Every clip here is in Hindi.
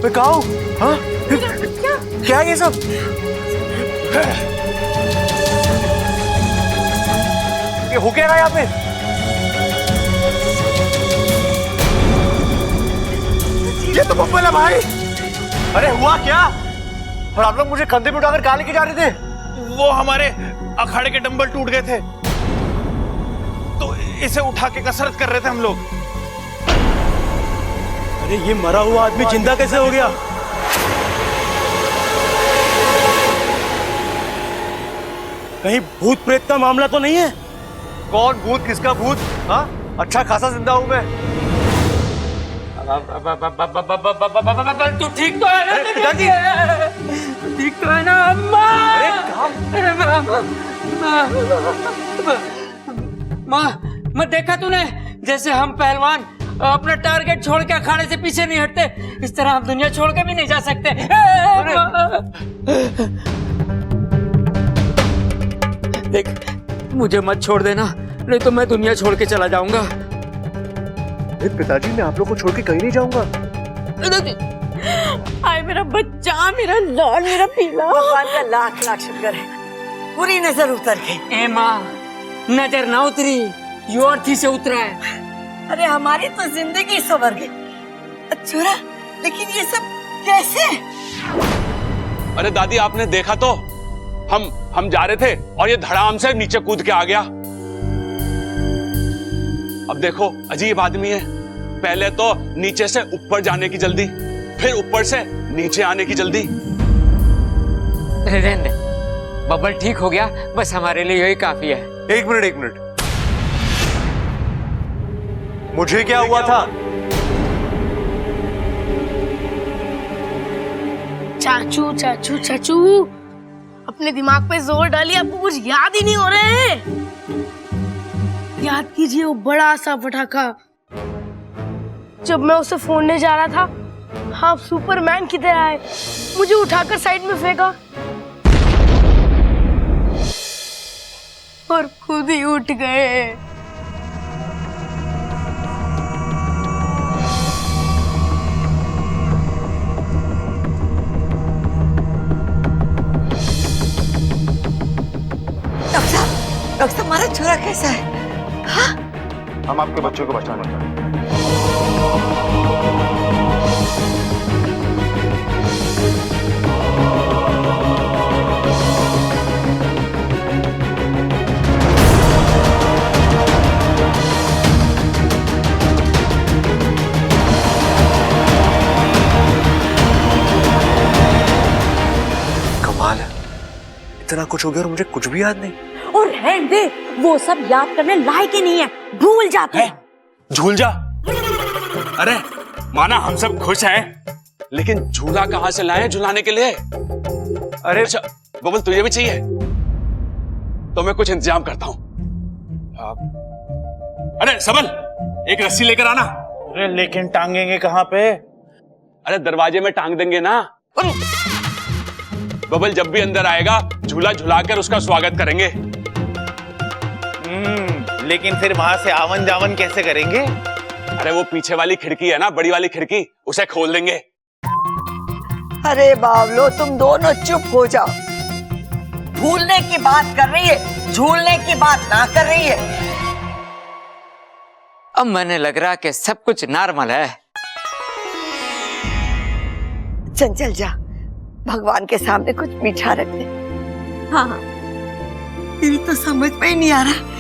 मैं कहाँ हूँ? हाँ? क्या है ये सब? ये हो क्या रहा है यहाँ पे? ये तो बब्बल है भाई। अरे हुआ क्या? और आप लोग मुझे कंधे पे उठाकर कहाँ लेके जा रहे थे? वो हमारे अखाड़े के डंबल टूट गए थे तो इसे उठा के कसरत कर रहे थे हम लोग। अरे ये मरा हुआ आदमी जिंदा कैसे हो गया? कहीं भूत प्रेत का मामला तो नहीं है? कौन भूत, किसका भूत? हाँ, अच्छा खासा जिंदा हूं मैं। तू ठीक तो है ना? पिताजी, ठीक तो है ना? अम्मा! अरे माँ, मैं देखा तूने जैसे हम पहलवान अपना टारगेट छोड़ के अखाड़े से पीछे नहीं हटते, इस तरह हम दुनिया छोड़ के भी नहीं जा सकते। देख, मुझे मत छोड़ देना, नहीं तो मैं दुनिया छोड़ के चला जाऊंगा। पिताजी, मैं आप लोग को छोड़ के कहीं नहीं जाऊंगा। हाय मेरा बच्चा, मेरा लाल, मेरा पीला। भगवान का लाख लाख शुक्र है, पूरी नजर उतर गई। ए माँ, नजर ना उतरी, यो अर्थी से उतरा है। अरे हमारी तो जिंदगी संवर गई। छोरा, लेकिन ये सब कैसे? अरे दादी, आपने देखा तो, हम जा रहे थे और ये धड़ाम से नीचे कूद के आ गया। अब देखो, अजीब आदमी है, पहले तो नीचे से ऊपर जाने की जल्दी, फिर ऊपर से नीचे आने की जल्दी। रहने दे, बब्बल ठीक हो गया, बस हमारे लिए यही काफी है। एक मिनट, मुझे क्या हुआ था? चाचू चाचू चाचू, अपने दिमाग पे जोर डालिए, आपको कुछ याद ही नहीं हो रहे हैं। याद कीजिए वो बड़ा सा पटाखा, जब मैं उसे फोड़ने जा रहा था, आप सुपरमैन की तरह आए, मुझे उठाकर साइड में फेंका और खुद ही उठ गए। डॉक्टर साहब, हमारा छोरा कैसा है? हाँ? हम आपके बच्चों को बचाने का। कमाल है, इतना कुछ हो गया और मुझे कुछ भी याद नहीं। और रहने दे, वो सब याद करने लायक ही नहीं है, भूल जाते हैं। झूल जा। अरे माना हम सब खुश हैं, लेकिन झूला कहां से लाए झुलाने के लिए? अरे अच्छा बबल, तुझे भी चाहिए तो मैं कुछ इंतजाम करता हूं। अरे सबल, एक रस्सी लेकर आना। अरे लेकिन टांगेंगे कहाँ पे? अरे दरवाजे में टांग देंगे ना। बबल जब भी अंदर आएगा, झूला झुलाकर उसका स्वागत करेंगे। लेकिन फिर वहां से आवन जावन कैसे करेंगे? अरे वो पीछे वाली खिड़की है ना, बड़ी वाली खिड़की, उसे खोल देंगे। अरे बावलो, तुम दोनों चुप हो जाओ। भूलने की बात कर रही है, झूलने की बात ना कर रही है। अब मैंने लग रहा कि सब कुछ नॉर्मल है। चंचल जा, भगवान के सामने कुछ मीठा रख दे। हाँ, मेरी तो समझ में ही नहीं आ रहा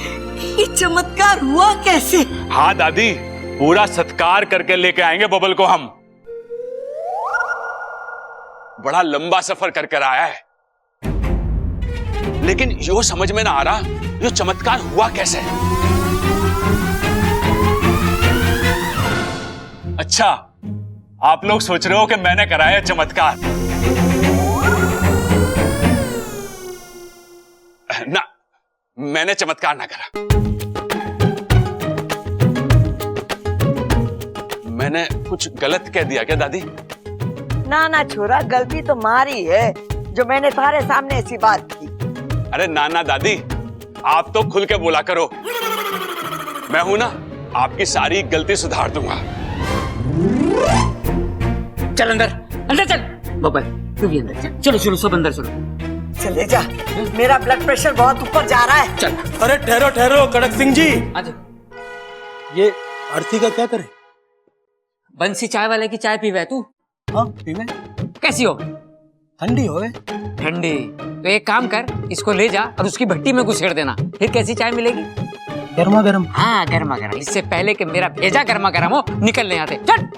ये चमत्कार हुआ कैसे। हाँ दादी, पूरा सत्कार करके लेके आएंगे बबल को हम। बड़ा लंबा सफर कर कर आया है, लेकिन यो समझ में ना आ रहा यो चमत्कार हुआ कैसे। अच्छा, आप लोग सोच रहे हो कि मैंने कराया चमत्कार? ना, मैंने चमत्कार ना करा। मैंने कुछ गलत कह दिया क्या दादी? ना ना छोरा, गलती तो मारी है जो मैंने तुम्हारे सामने ऐसी बात की। अरे ना ना दादी, आप तो खुल के बोला करो, मैं हूं ना, आपकी सारी गलती सुधार दूंगा। चल अंदर, अंदर चल बबल, तू भी अंदर चल। चलो चलो सब अंदर चलो। चले जा, मेरा ब्लड प्रेशर बहुत ऊपर जा रहा है। चल अरे ठहरो ठहरो कड़क सिंह जी, आजा। ये आरती का क्या करे? बंसी चाय वाले की चाय पीवे तू? हाँ पीवे। कैसी हो? ठंडी होवे। ठंडी? तो एक काम कर, इसको ले जा और उसकी भट्टी में घुसेड़ देना, फिर कैसी चाय मिलेगी? गर्मा गर्म। हाँ गर्मा गर्म, इससे पहले कि मेरा भेजा गर्मा गर्म हो निकल ले यहाँ से। चल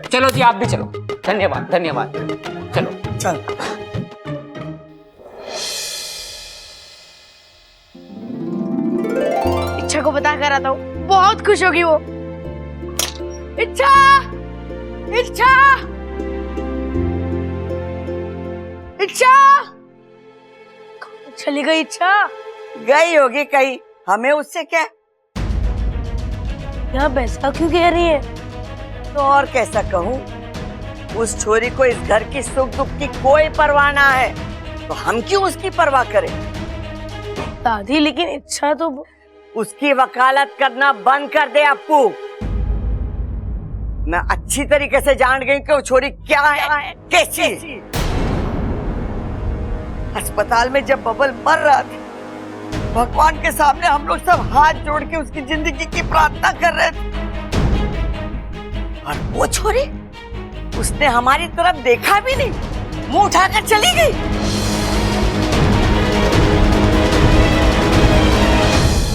चलो जी आप भी चलो। धन्यवाद धन्यवाद। चलो चल। इच्छा को बता कर आता हूँ, बहुत खुश होगी वो। इच्छा, इच्छा, इच्छा, कहाँ चली गई इच्छा? गई होगी कहीं, हमें उससे क्या? यह वैसा क्यों कह रही है? तो और कैसा कहूँ, उस छोरी को इस घर की सुख दुख की कोई परवाह ना है, तो हम क्यों उसकी परवाह करें? दादी लेकिन इच्छा तो उसकी वकालत करना बंद कर दे अप्पू। मैं अच्छी तरीके से जान गई कि वो छोरी क्या है, कैसी। अस्पताल में जब बबल मर रहा था, भगवान के सामने हम लोग सब हाथ जोड़ के उसकी जिंदगी की प्रार्थना कर रहे थे, और वो छोरी, उसने हमारी तरफ देखा भी नहीं, मुंह उठाकर चली गई।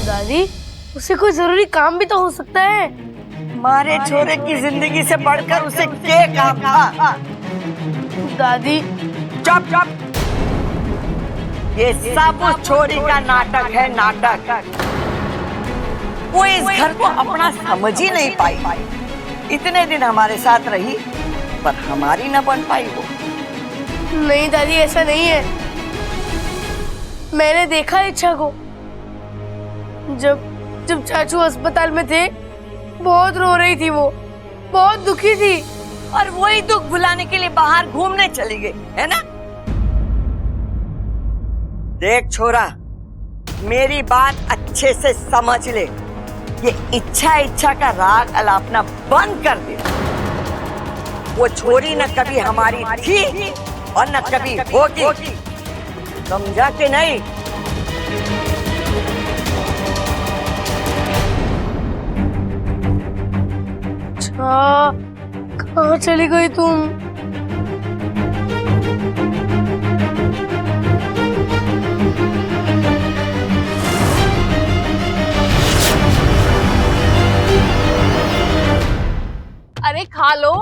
दादी उसे कोई जरूरी काम भी तो हो सकता है। हमारे छोरे की जिंदगी से बढ़कर उसे क्या काम था? दादी चुप चुप, ये सब उस छोरी का नाटक है, नाटक। वो इस घर को अपना समझ ही नहीं पाई। इतने दिन हमारे साथ रही, पर हमारी न बन पाई वो। नहीं दादी ऐसा नहीं है, मैंने देखा इच्छा को जब जब चाचू अस्पताल में थे, बहुत रो रही थी वो, बहुत दुखी थी, और वही दुख भुलाने के लिए बाहर घूमने चली गई, है ना? देख छोरा, मेरी बात अच्छे से समझ ले, ये इच्छा का राग अलापना बंद कर दे। वो छोरी न कभी हमारी थी और न कभी होगी, समझा कि नहीं? अच्छा, कहाँ चली गई तुम? अरे खा लो,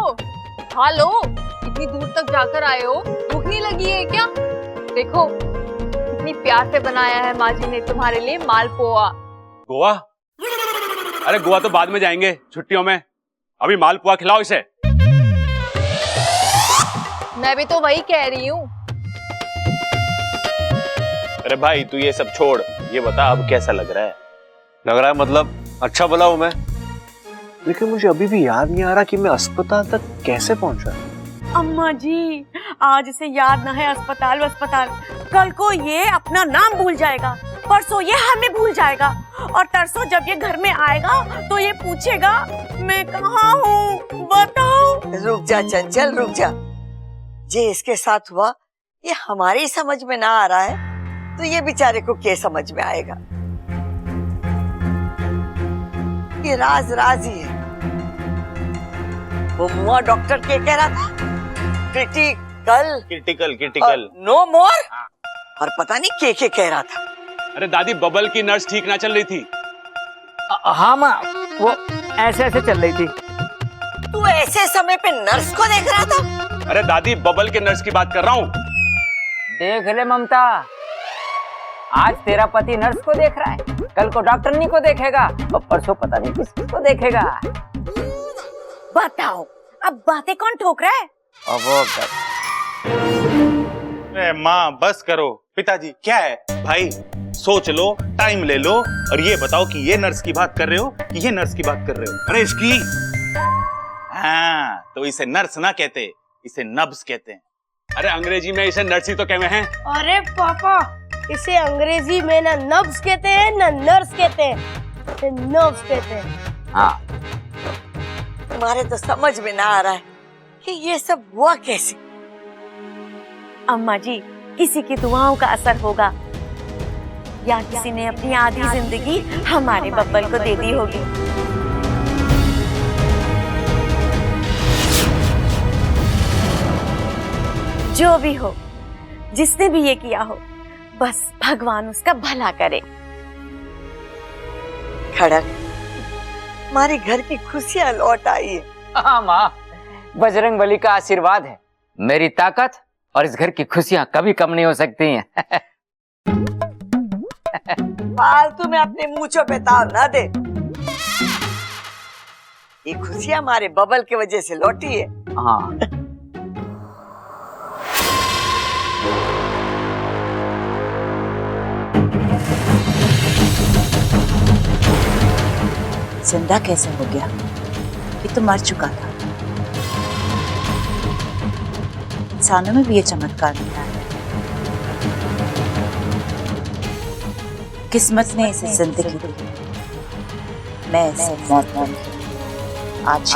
खा लो, इतनी दूर तक जाकर आए हो, भूख नहीं लगी है क्या? देखो कितनी प्यार से बनाया है माँ जी ने तुम्हारे लिए मालपुआ। गोवा? अरे गोवा तो बाद में जाएंगे छुट्टियों में, अभी मालपुआ खिलाओ इसे। मैं भी तो वही कह रही हूँ। अरे भाई तू ये सब छोड़, ये बता अब कैसा लग रहा है? लग रहा है मतलब अच्छा भला हूं मैं, लेकिन मुझे अभी भी याद नहीं आ रहा कि मैं अस्पताल तक कैसे पहुंचा। अम्मा जी, आज इसे याद ना है अस्पताल अस्पताल, कल को ये अपना नाम भूल जाएगा, परसों ये हमें भूल जाएगा, और तरसों जब ये घर में आएगा तो ये पूछेगा मैं कहाँ हूँ, बताओ। रुक जा चंचल, रुक जा। जे इसके साथ हुआ ये हमारी समझ में ना आ रहा है, तो ये बेचारे को क्या समझ में आएगा? ये राज राज ही है। वो मुआ डॉक्टर क्या कह रहा था? क्रिटिकल क्रिटिकल नो मोर, और पता नहीं क्या कह रहा था। अरे दादी, बबल की नर्स ठीक ना चल रही थी। हाँ माँ, वो ऐसे ऐसे चल रही थी। तू ऐसे समय पे नर्स को देख रहा था? अरे दादी, बबल के नर्स की बात कर रहा हूँ। देख ले ममता, आज तेरा पति नर्स को देख रहा है, कल को डॉक्टरनी को देखेगा, और परसों पता नहीं किसको देखेगा। बताओ अब बातें कौन ठोक रहा है? अरे माँ बस करो। पिताजी क्या है भाई, सोच लो, टाइम ले लो, और ये बताओ कि ये नर्स की बात कर रहे हो कि ये नर्स की बात कर रहे हो? अरे इसकी। हाँ, तो इसे नर्स ना कहते, इसे नब्ज कहते हैं। अरे अंग्रेजी में इसे नर्स ही तो कहते हैं। अरे पापा, इसे अंग्रेजी में ना नब्ज कहते हैं ना नर्स कहते हैं, इसे नर्व्स कहते हैं। हाँ, तुम्हारे तो समझ में ना आ रहा है कि ये सब हुआ कैसे। अम्मा जी किसी की दुआओं का असर होगा या किसी ने अपनी आधी जिंदगी हमारे बब्बल को दे दी होगी। जो भी हो, जिसने भी ये किया हो, बस भगवान उसका भला करे। खड़क, हमारे घर की खुशियां लौट आई है। हाँ माँ, बजरंग बली का आशीर्वाद है। मेरी ताकत और इस घर की खुशियां कभी कम नहीं हो सकती हैं। फालतू में अपने मूंछों पे ताव ना दे। ये खुशियां हमारे बबल की वजह से लौटी है। हाँ। जिंदा कैसे हो गया? ये तो मर चुका था। इंसानों में भी ये चमत्कार मिला है। किस्मत ने इसे जिंदगी दी, मैं इसे मौत दी। आज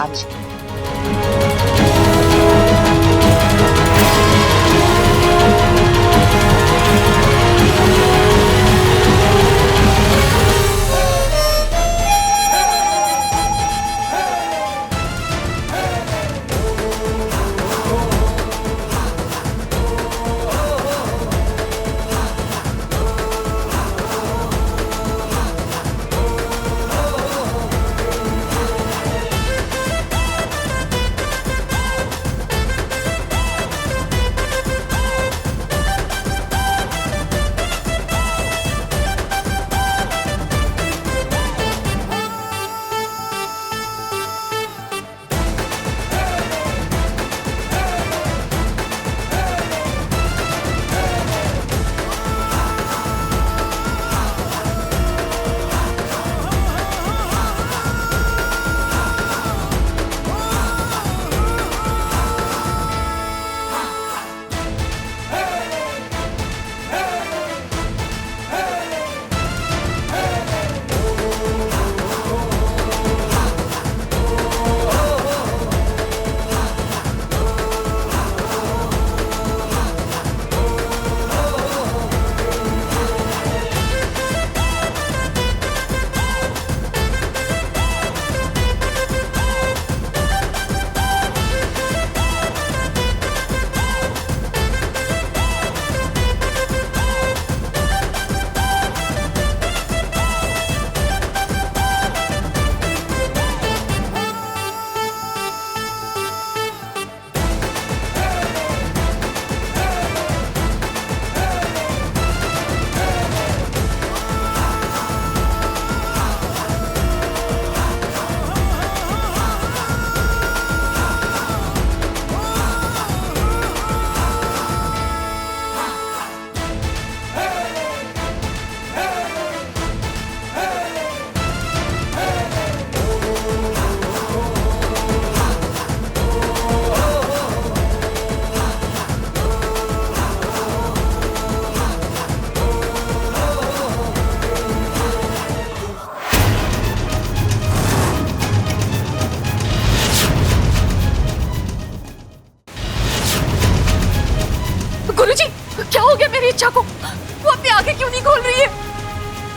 गुरुजी, क्या हो गया मेरी इच्छा को? वो अपनी आंखें क्यों नहीं खोल रही है?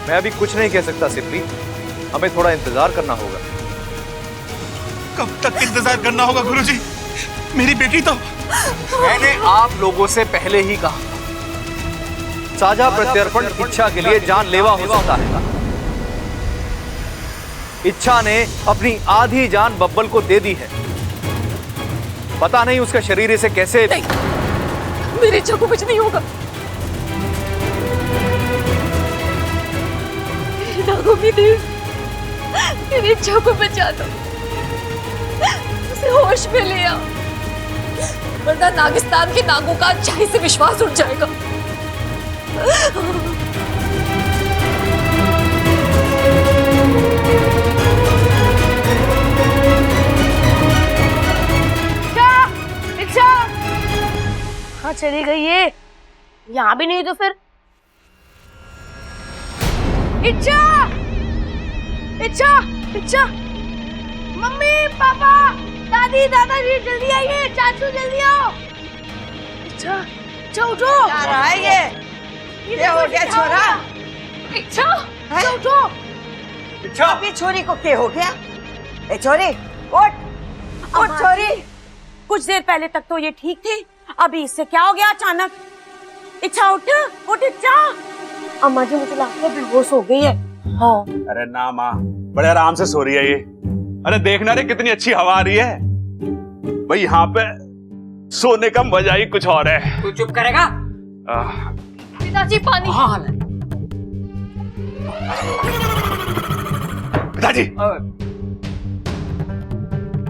मैं अभी कुछ नहीं कह सकता सिप्री, हमें थोड़ा इंतजार करना होगा। कब तक इंतजार करना होगा गुरुजी? मेरी बेटी तो मैंने आप लोगों से पहले ही कहा, साझा प्रत्यर्पण इच्छा के लिए जानलेवा हो सकता है। इच्छा ने अपनी आधी जान बब्बल को दे दी है। पता नहीं उसका शरीर इसे कैसे। नहीं, मेरी इच्छा को कुछ नहीं होगा। नागों की देव, मेरी इच्छा को बचा दो, उसे होश में ले आओ, वरना नागिस्तान के नागों का अच्छाई से विश्वास उठ जाएगा। कहाँ चली गई ये? यहाँ भी नहीं तो फिर? इच्छा, इच्छा, इच्छा, मम्मी, पापा, दादी, दादाजी, जल्दी आइए, चाचू जल्दी आओ। इच्छा, इच्छा उठो। क्या रहा है ये? क्या हो गया छोरा? इच्छा हैं? उठो। इच्छा अभी छोरी को क्या हो गया? ए छोरी उठ, उठ छोरी। कुछ देर पहले तक तो ये ठीक थी, अभी इससे क्या हो गया अचानक? इच्छा उठ, उठ इच्छा। अम्मा जी मुझे लगता है बेहोश हो गई है। हाँ। अरे ना माँ, बड़े आराम से सो रही है ये। अरे देखना रे कितनी अच्छी हवा आ रही है भाई, यहाँ पे सोने का मजा ही कुछ और है। तू चुप करेगा? पिताजी पानी। हाँ पिताजी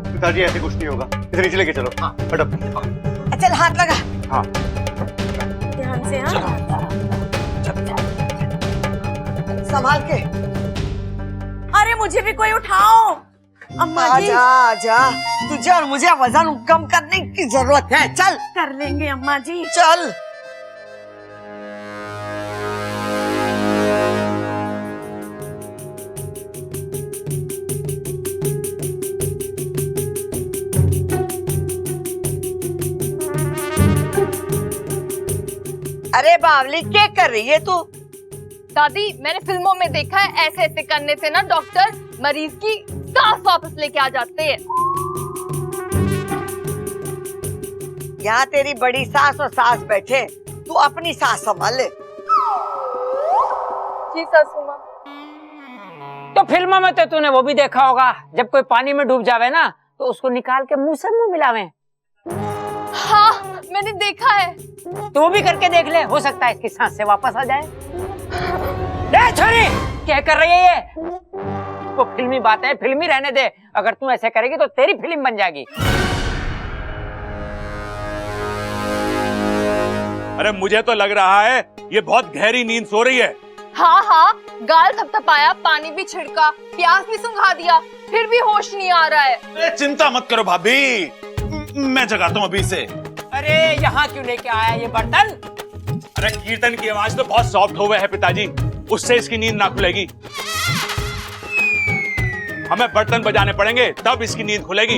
पिताजी ऐसे कुछ नहीं होगा, इसे नीचे लेके चलो। हाँ फटअप। चल हाथ लगा। हाँ ध्यान से। हाँ संभाल के। अरे मुझे भी कोई उठाओ। अम्मा जी आजा आजा, तुझे और मुझे वजन कम करने की जरूरत है। चल कर लेंगे अम्मा जी। चल। अरे बावली क्या कर रही है तू? दादी मैंने फिल्मों में देखा है ऐसे ऐसे करने से ना डॉक्टर मरीज की सांस वापस लेके आ जाते हैं। यहाँ तेरी बड़ी सास और सास बैठे, तू अपनी सास संभाल ले। जी सासू माँ। तो फिल्मों में तो तूने वो भी देखा होगा, जब कोई पानी में डूब जावे ना तो उसको निकाल के मुंह से मुंह मिलावे। हाँ मैंने देखा है। तो वो भी करके देख ले, हो सकता है इसकी सांस से वापस आ जाए। ए छोरी, क्या कर रही है ये? वो फिल्मी बात है, फिल्मी रहने दे। अगर तू ऐसे करेगी तो तेरी फिल्म बन जाएगी। अरे मुझे तो लग रहा है ये बहुत गहरी नींद सो रही है। हाँ हाँ, गाल थपथपाया, पानी भी छिड़का, प्यास भी सुंघा दिया, फिर भी होश नहीं आ रहा है। चिंता मत करो भाभी, मैं जगाता हूँ अभी इसे। अरे यहाँ क्यों लेके आया ये बर्तन? अरे कीर्तन की आवाज तो बहुत सॉफ्ट हो गए है पिताजी, उससे इसकी नींद ना खुलेगी। हमें बर्तन बजाने पड़ेंगे तब इसकी नींद खुलेगी।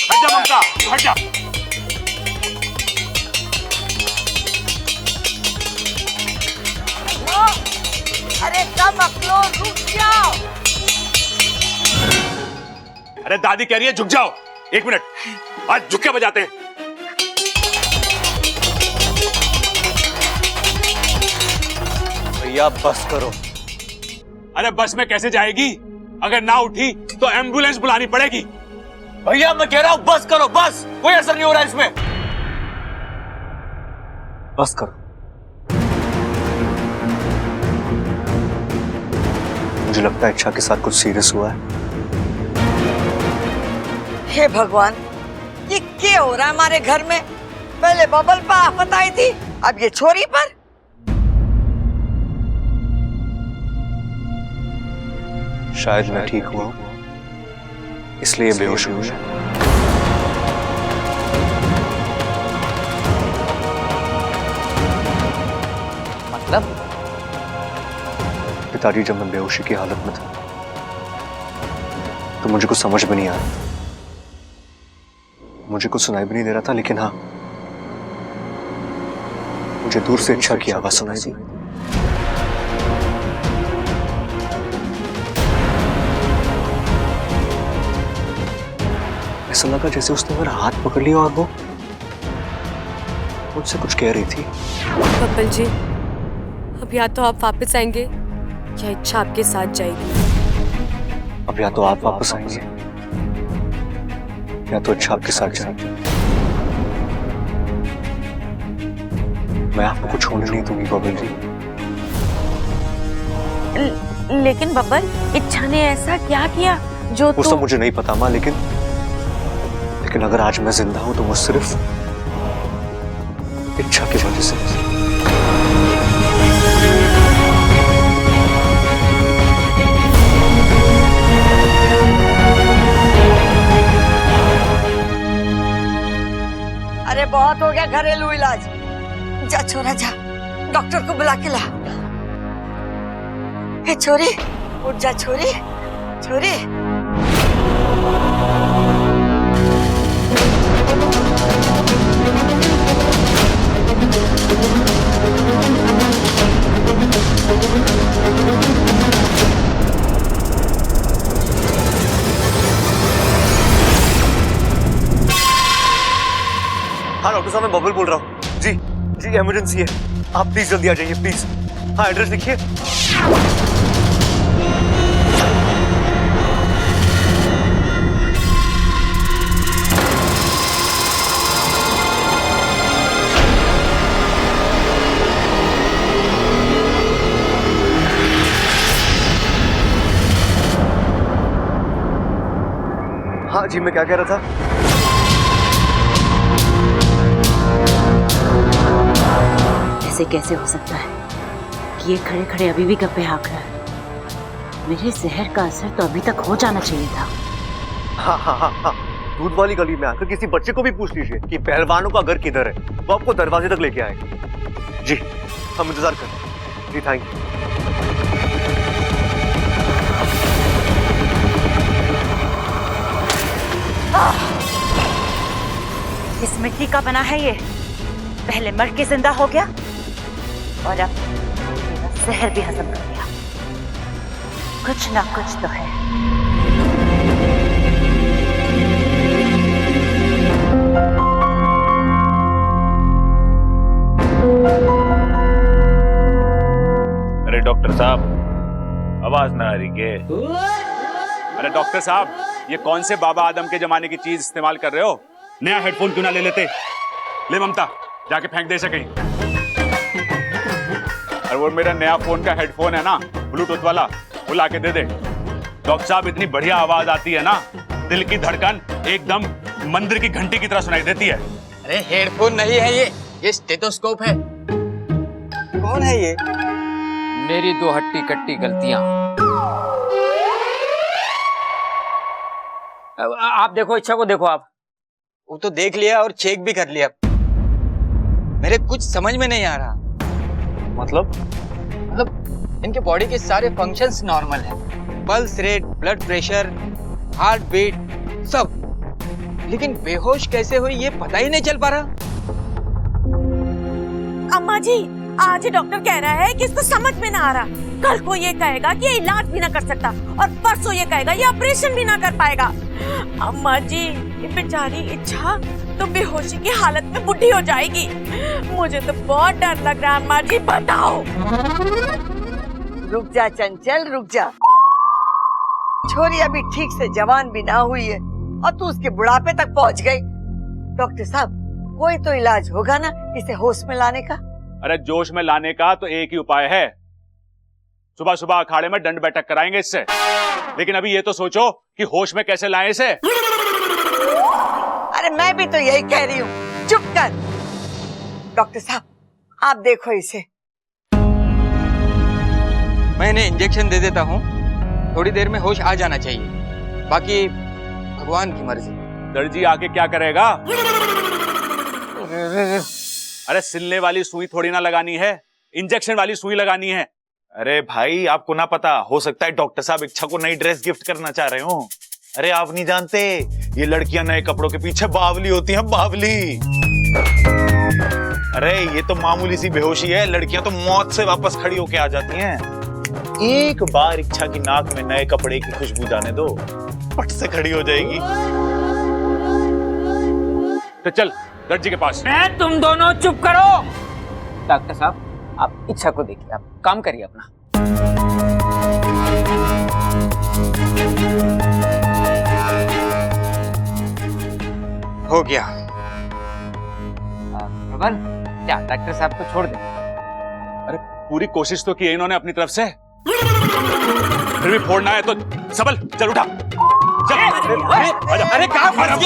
हट जा ममता, हट जा। अरे कब अकलो, रुक जाओ। अरे दादी कह रही है झुक जाओ। एक मिनट, आज झुक के बजाते हैं। भैया बस करो। अरे बस में कैसे जाएगी? अगर ना उठी तो एम्बुलेंस बुलानी पड़ेगी। भैया मैं कह रहा हूँ बस करो, बस। कोई असर नहीं हो रहा है इसमें। बस करो। मुझे लगता है इच्छा के साथ कुछ सीरियस हुआ है। हे भगवान, ये क्या हो रहा है हमारे घर में? पहले बबल पर आफत आई थी, अब ये छोरी पर। शायद मैं ठीक हुआ इसलिए बेहोश हुआ। मतलब? पिताजी जब मैं बेहोशी की हालत में था तो मुझे कुछ समझ में नहीं आ रहा, मुझे कुछ सुनाई भी नहीं दे रहा था, लेकिन हाँ मुझे दूर से इच्छा की आवाज सुनाई दी। ऐसा लगा जैसे उसने मेरा हाथ पकड़ लिया और वो मुझसे कुछ कह रही थी। बब्बल जी, अब या तो आप वापस आएंगे या इच्छा आपके साथ जाएगी। अब या तो आप वापस आएंगे या तो इच्छा आपके साथ जाएगी। मैं आपको कुछ होने नहीं दूंगी बबल जी। लेकिन बब्बल, इच्छा ने ऐसा क्या किया जो वो सब मुझे नहीं पता माँ, लेकिन अगर आज मैं जिंदा हूं तो वो सिर्फ इच्छा की वजह से। अरे बहुत हो गया घरेलू इलाज। जा छोरा जा, डॉक्टर को बुला के ला। हे छोरी, उठ जा छोरी, छोरी। हाँ डॉक्टर साहब, मैं बबल बोल रहा हूँ। जी जी, इमरजेंसी है, आप प्लीज जल्दी आ जाइए प्लीज। हाँ, एड्रेस लिखिए। हाँ जी, मैं क्या कह रहा था? ऐसे कैसे हो सकता है कि ये खड़े खड़े अभी भी गप्पे हाँक रहा है? मेरे जहर का असर तो अभी तक हो जाना चाहिए था। हाँ हाँ हाँ हाँ, दूध वाली गली में आकर किसी बच्चे को भी पूछ लीजिए कि पहलवानों का घर किधर है, वो आपको दरवाजे तक लेके आएंगे। जी, हम इंतजार करें। जी थैंक यू। इस मिट्टी का बना है ये, पहले मर के जिंदा हो गया और अब मेरा जहर भी हजम कर लिया। कुछ ना कुछ तो है। अरे डॉक्टर साहब, आवाज ना आ रही के? अरे डॉक्टर साहब, ये कौन से बाबा आदम के जमाने की चीज इस्तेमाल कर रहे हो? नया हेडफोन क्यों ना ले लेते? ले ममता, जाके फेंक दे सके। और वो मेरा नया फोन का हेडफोन है ना, ब्लूटूथ वाला, वो लाके दे दे। डॉक्टर साहब, इतनी बढ़िया आवाज आती है ना, दिल की धड़कन एकदम मंदिर की घंटी की तरह सुनाई देती है। अरे हेडफोन नहीं है ये स्टेथोस्कोप है। कौन है ये? मेरी दो हट्टी कट्टी गलतियां। आप देखो, इच्छा को देखो आप। वो तो देख लिया और चेक भी कर लिया, मेरे कुछ समझ में नहीं आ रहा। मतलब इनके बॉडी के सारे फंक्शंस नॉर्मल हैं, pulse rate, blood pressure, heart beat सब, लेकिन बेहोश कैसे हुई ये पता ही नहीं चल पा रहा। अम्मा जी, आज ही डॉक्टर कह रहा है कि इसको समझ में ना आ रहा, कल को ये कहेगा कि ये इलाज भी ना कर सकता और परसों ये कहेगा ये ऑपरेशन भी ना कर पाएगा। अम्मा जी, ये बेचारी इच्छा तो बेहोशी की हालत में बुढ़ी हो जाएगी। मुझे तो बहुत डर लग रहा है अम्मा जी, बताओ। रुक जा चंचल, रुक जा। छोरी अभी ठीक से जवान भी ना हुई है और तू उसके बुढ़ापे तक पहुंच गई। डॉक्टर साहब, कोई तो इलाज होगा ना इसे होश में लाने का? अरे जोश में लाने का तो एक ही उपाय है, सुबह सुबह अखाड़े में दंड बैठक कराएंगे इससे। लेकिन अभी ये तो सोचो कि होश में कैसे लाएं इसे। अरे मैं भी तो यही कह रही हूँ, चुप कर। डॉक्टर साहब, आप देखो इसे। मैं इन्हें इंजेक्शन दे देता हूँ, थोड़ी देर में होश आ जाना चाहिए, बाकी भगवान की मर्जी। दर्जी आके क्या करेगा? अरे सिलने वाली सुई थोड़ी ना लगानी है, इंजेक्शन वाली सुई लगानी है। अरे भाई, आपको ना पता, हो सकता है डॉक्टर साहब इच्छा को नई ड्रेस गिफ्ट करना चाह रहे हो। अरे आप नहीं जानते, ये लड़कियां नए कपड़ों के पीछे बावली होती हैं, बावली। अरे ये तो मामूली सी बेहोशी है, लड़कियां तो मौत से वापस खड़ी होके आ जाती हैं। एक बार इच्छा की नाक में नए कपड़े की खुशबू जाने दो, पट से खड़ी हो जाएगी। तो चल दर्जी के पास। तुम दोनों चुप करो। डॉक्टर साहब, आप इच्छा को देखिए, आप काम करिए अपना। हो गया। प्रबल, क्या डॉक्टर साहब को छोड़ दे? अरे पूरी कोशिश तो की है इन्होंने अपनी तरफ से, फिर भी फोड़ना है तो सबल चल उठा, चल। अरे कहाँ?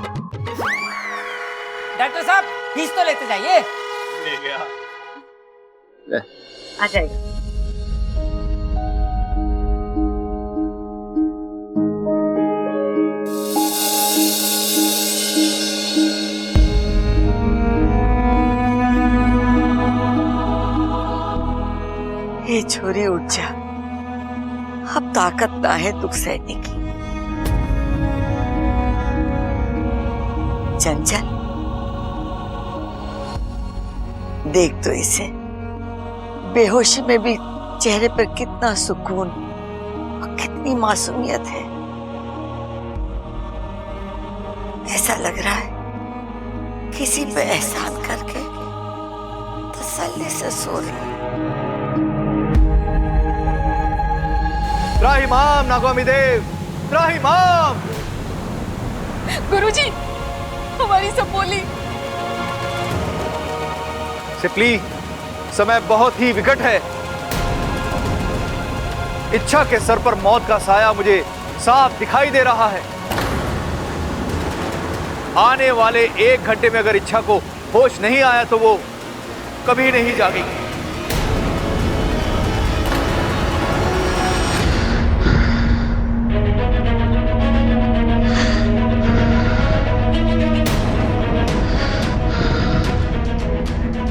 डॉक्टर साहब, फीस तो लेते जाइए। ले गया। आ जाएगा। ये छोरी उठ जा, अब ताकत ना है दुख सहने की। चंचल, देख तो इसे, बेहोशी में भी चेहरे पर कितना सुकून और कितनी मासूमियत है। ऐसा लग रहा है किसी पे एहसान करके तसल्ली से सो रहे हैं। त्राहिमाम नागोमी देव, त्राहिमाम। गुरुजी, हमारी सब बोली। सिपली, समय बहुत ही विकट है। इच्छा के सर पर मौत का साया मुझे साफ दिखाई दे रहा है। आने वाले 1 घंटे में अगर इच्छा को होश नहीं आया तो वो कभी नहीं जागेगी।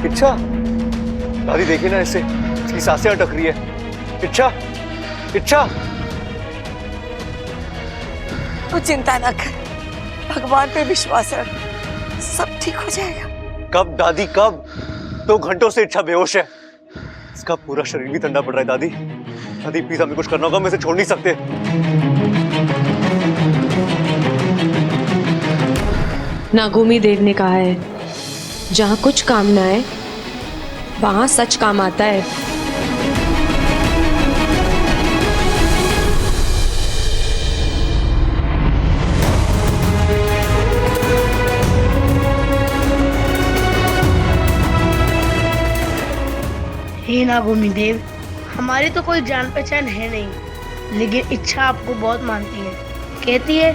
इच्छा, दादी देखिए ना, इसे इसकी सांसें अटक रही है। इच्छा, इच्छा। तू चिंता न कर, भगवान पे विश्वास रख, सब ठीक हो जाएगा। कब दादी, कब? 2 घंटों से इच्छा बेहोश है। इसका पूरा शरीर भी ठंडा पड़ रहा है। दादी, दादी प्लीज, हमें कुछ करना होगा, हम इसे छोड़ नहीं सकते। नागोमी देव ने कहा है, जहाँ कुछ कामना है वहाँ सच काम आता है। हे नागोमी देव, हमारी तो कोई जान पहचान है नहीं, लेकिन इच्छा आपको बहुत मानती है। कहती है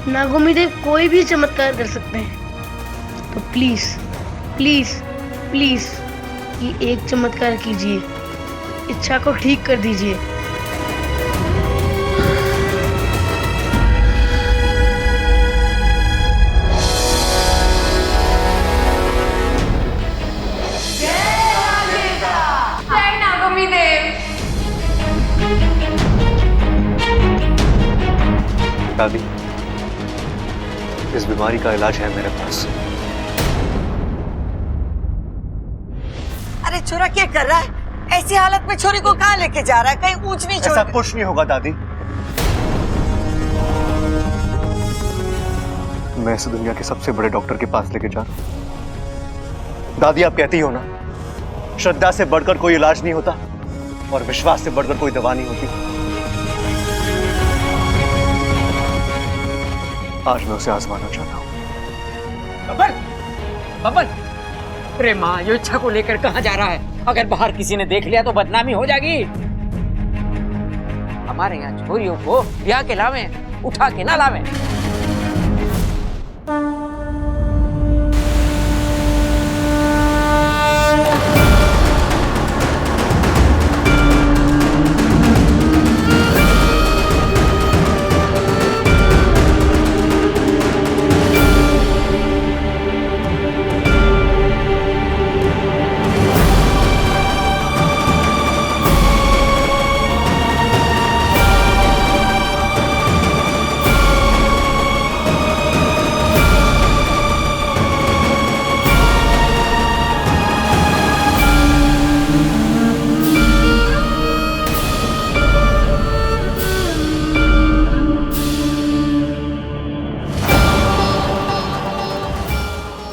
नागोमी देव कोई भी चमत्कार कर सकते हैं। तो प्लीज प्लीज प्लीज ये एक चमत्कार कीजिए, इच्छा को ठीक कर दीजिए। दादी, इस बीमारी का इलाज है मेरे पास। अरे छोरा क्या कर रहा है? ऐसी हालत में छोरी को कहाँ लेके जा रहा है? कहीं ऊंच नीच? ऐसा कुछ नहीं होगा दादी। मैं इस दुनिया के सबसे बड़े डॉक्टर के पास लेके जा रहा हूं। दादी, आप कहती हो ना, श्रद्धा से बढ़कर कोई इलाज नहीं होता और विश्वास से बढ़कर कोई दवा नहीं होती। आज मैं उसे आजमाना चाहता हूँ। बबल, बबल, अरे माँ, ये इच्छा को लेकर कहाँ जा रहा है? अगर बाहर किसी ने देख लिया तो बदनामी हो जाएगी। हमारे यहाँ छोरियों को ब्याह के लावे, उठा के ना लावे।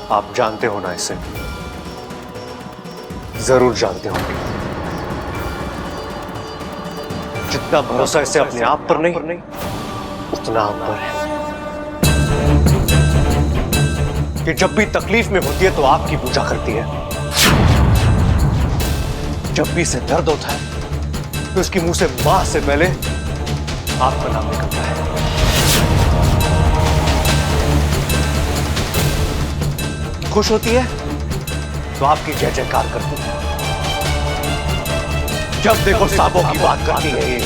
आप जानते हो ना इसे, जरूर जानते होंगे। जितना भरोसा इसे अपने आप पर नहीं, उतना आप पर है। कि जब भी तकलीफ में होती है तो आपकी पूजा करती है, जब भी इसे दर्द होता है तो उसकी मुंह से मां से पहले आपका नाम निकलता है। खुश होती है तो आपकी जय जयकार करती है। जब देखो सांपों की बात करती है, ये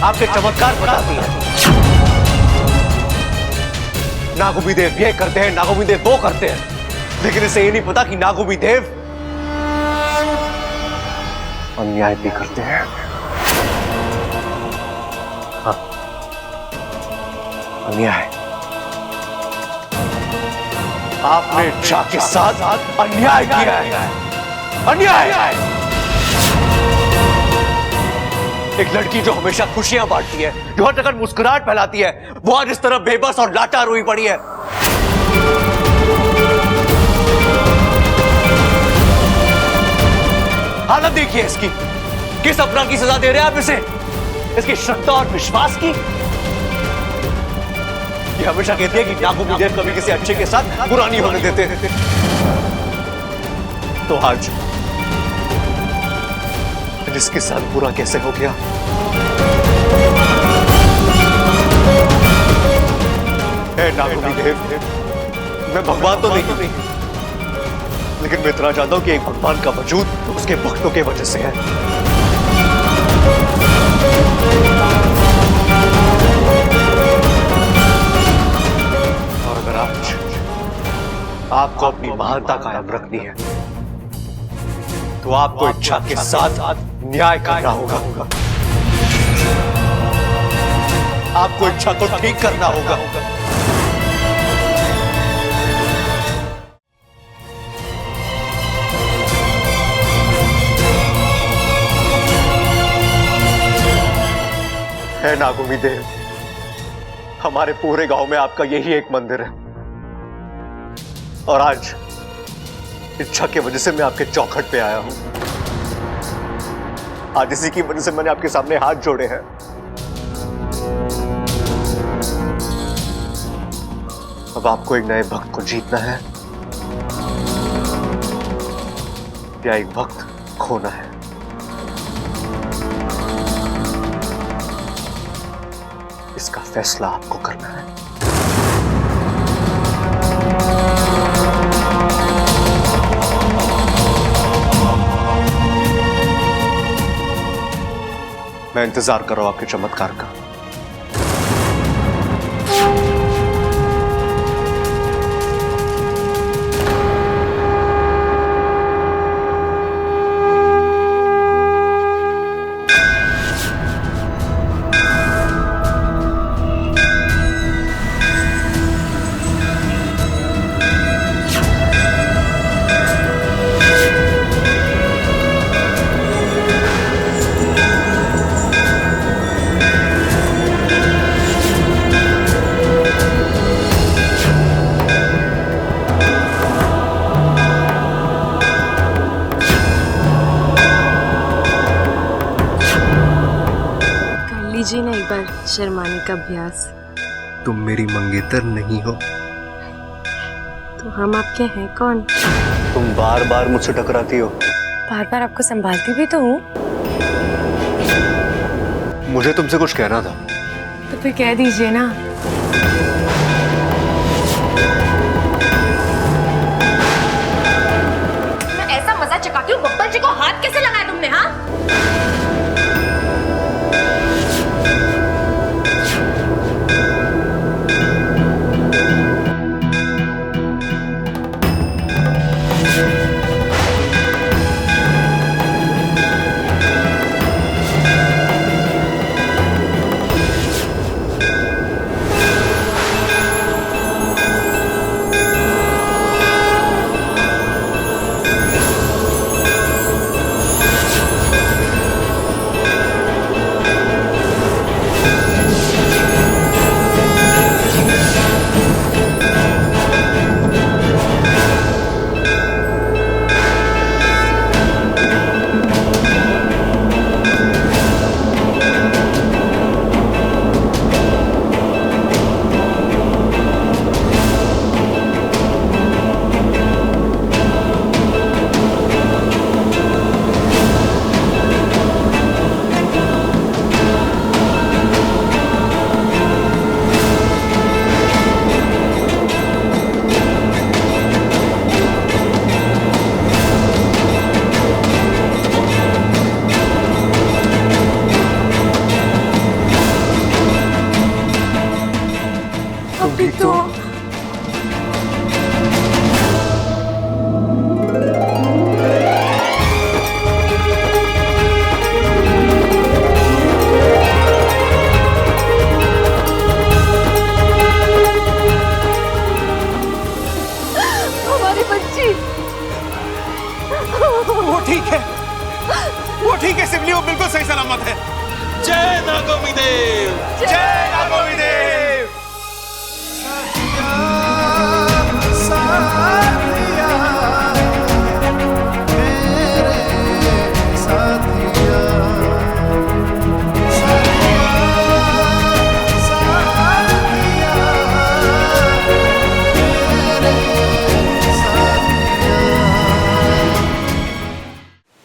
आपके चमत्कार बताती है। नागोमी देव ये करते हैं, नागोमी देव वो करते हैं, लेकिन इसे ये नहीं पता कि नागोमी देव अन्याय भी करते हैं। हाँ, अन्याय। आपने इच्छा के साथ अन्याय किया है, अन्याय। एक लड़की जो हमेशा खुशियां बांटती है, जो हर जगह मुस्कुराहट फैलाती है, वो आज इस तरह बेबस और लाचार हुई पड़ी है। हालत देखिए इसकी, किस अपराध की सजा दे रहे हैं आप इसे? इसकी श्रद्धा और विश्वास की। ये हमेशा कहती है कि नागों की देर कभी किसी अच्छे के साथ बुरा नहीं होने देते। तो आज इसके साथ बुरा कैसे हो गया? नागों की देव, मैं भगवान तो नहीं, लेकिन मैं इतना जानता हूं कि एक भगवान का वजूद उसके भक्तों के वजह से है। और अगर आज आपको अपनी महानता कायम रखनी है तो आपको इच्छा के साथ न्याय करना होगा। आपको इच्छा को ठीक करना होगा। है नागोमी देव, हमारे पूरे गांव में आपका यही एक मंदिर है और आज इच्छा की वजह से मैं आपके चौखट पे आया हूं। आज इसी की वजह से मैंने आपके सामने हाथ जोड़े हैं। अब आपको एक नए भक्त को जीतना है या एक भक्त खोना है। इसका फैसला आपको करना है। मैं इंतजार कर रहा हूं आपके चमत्कार का। लीजिए ना एक बार शर्माने का अभ्यास। तुम मेरी मंगेतर नहीं हो। तो हम आपके हैं कौन? तुम बार बार मुझसे टकराती हो। बार बार आपको संभालती भी तो हूँ। मुझे तुमसे कुछ कहना था। तो फिर कह दीजिए ना। मैं ऐसा मजा चकाती हूँ, बब्बर जी को हाथ कैसे लगाया तुमने? हाँ, अभी तो हमारी बच्ची। वो ठीक है, वो ठीक है सिमली, वो बिल्कुल सही सलामत है। नागोमी देव, जय नागोमी देव।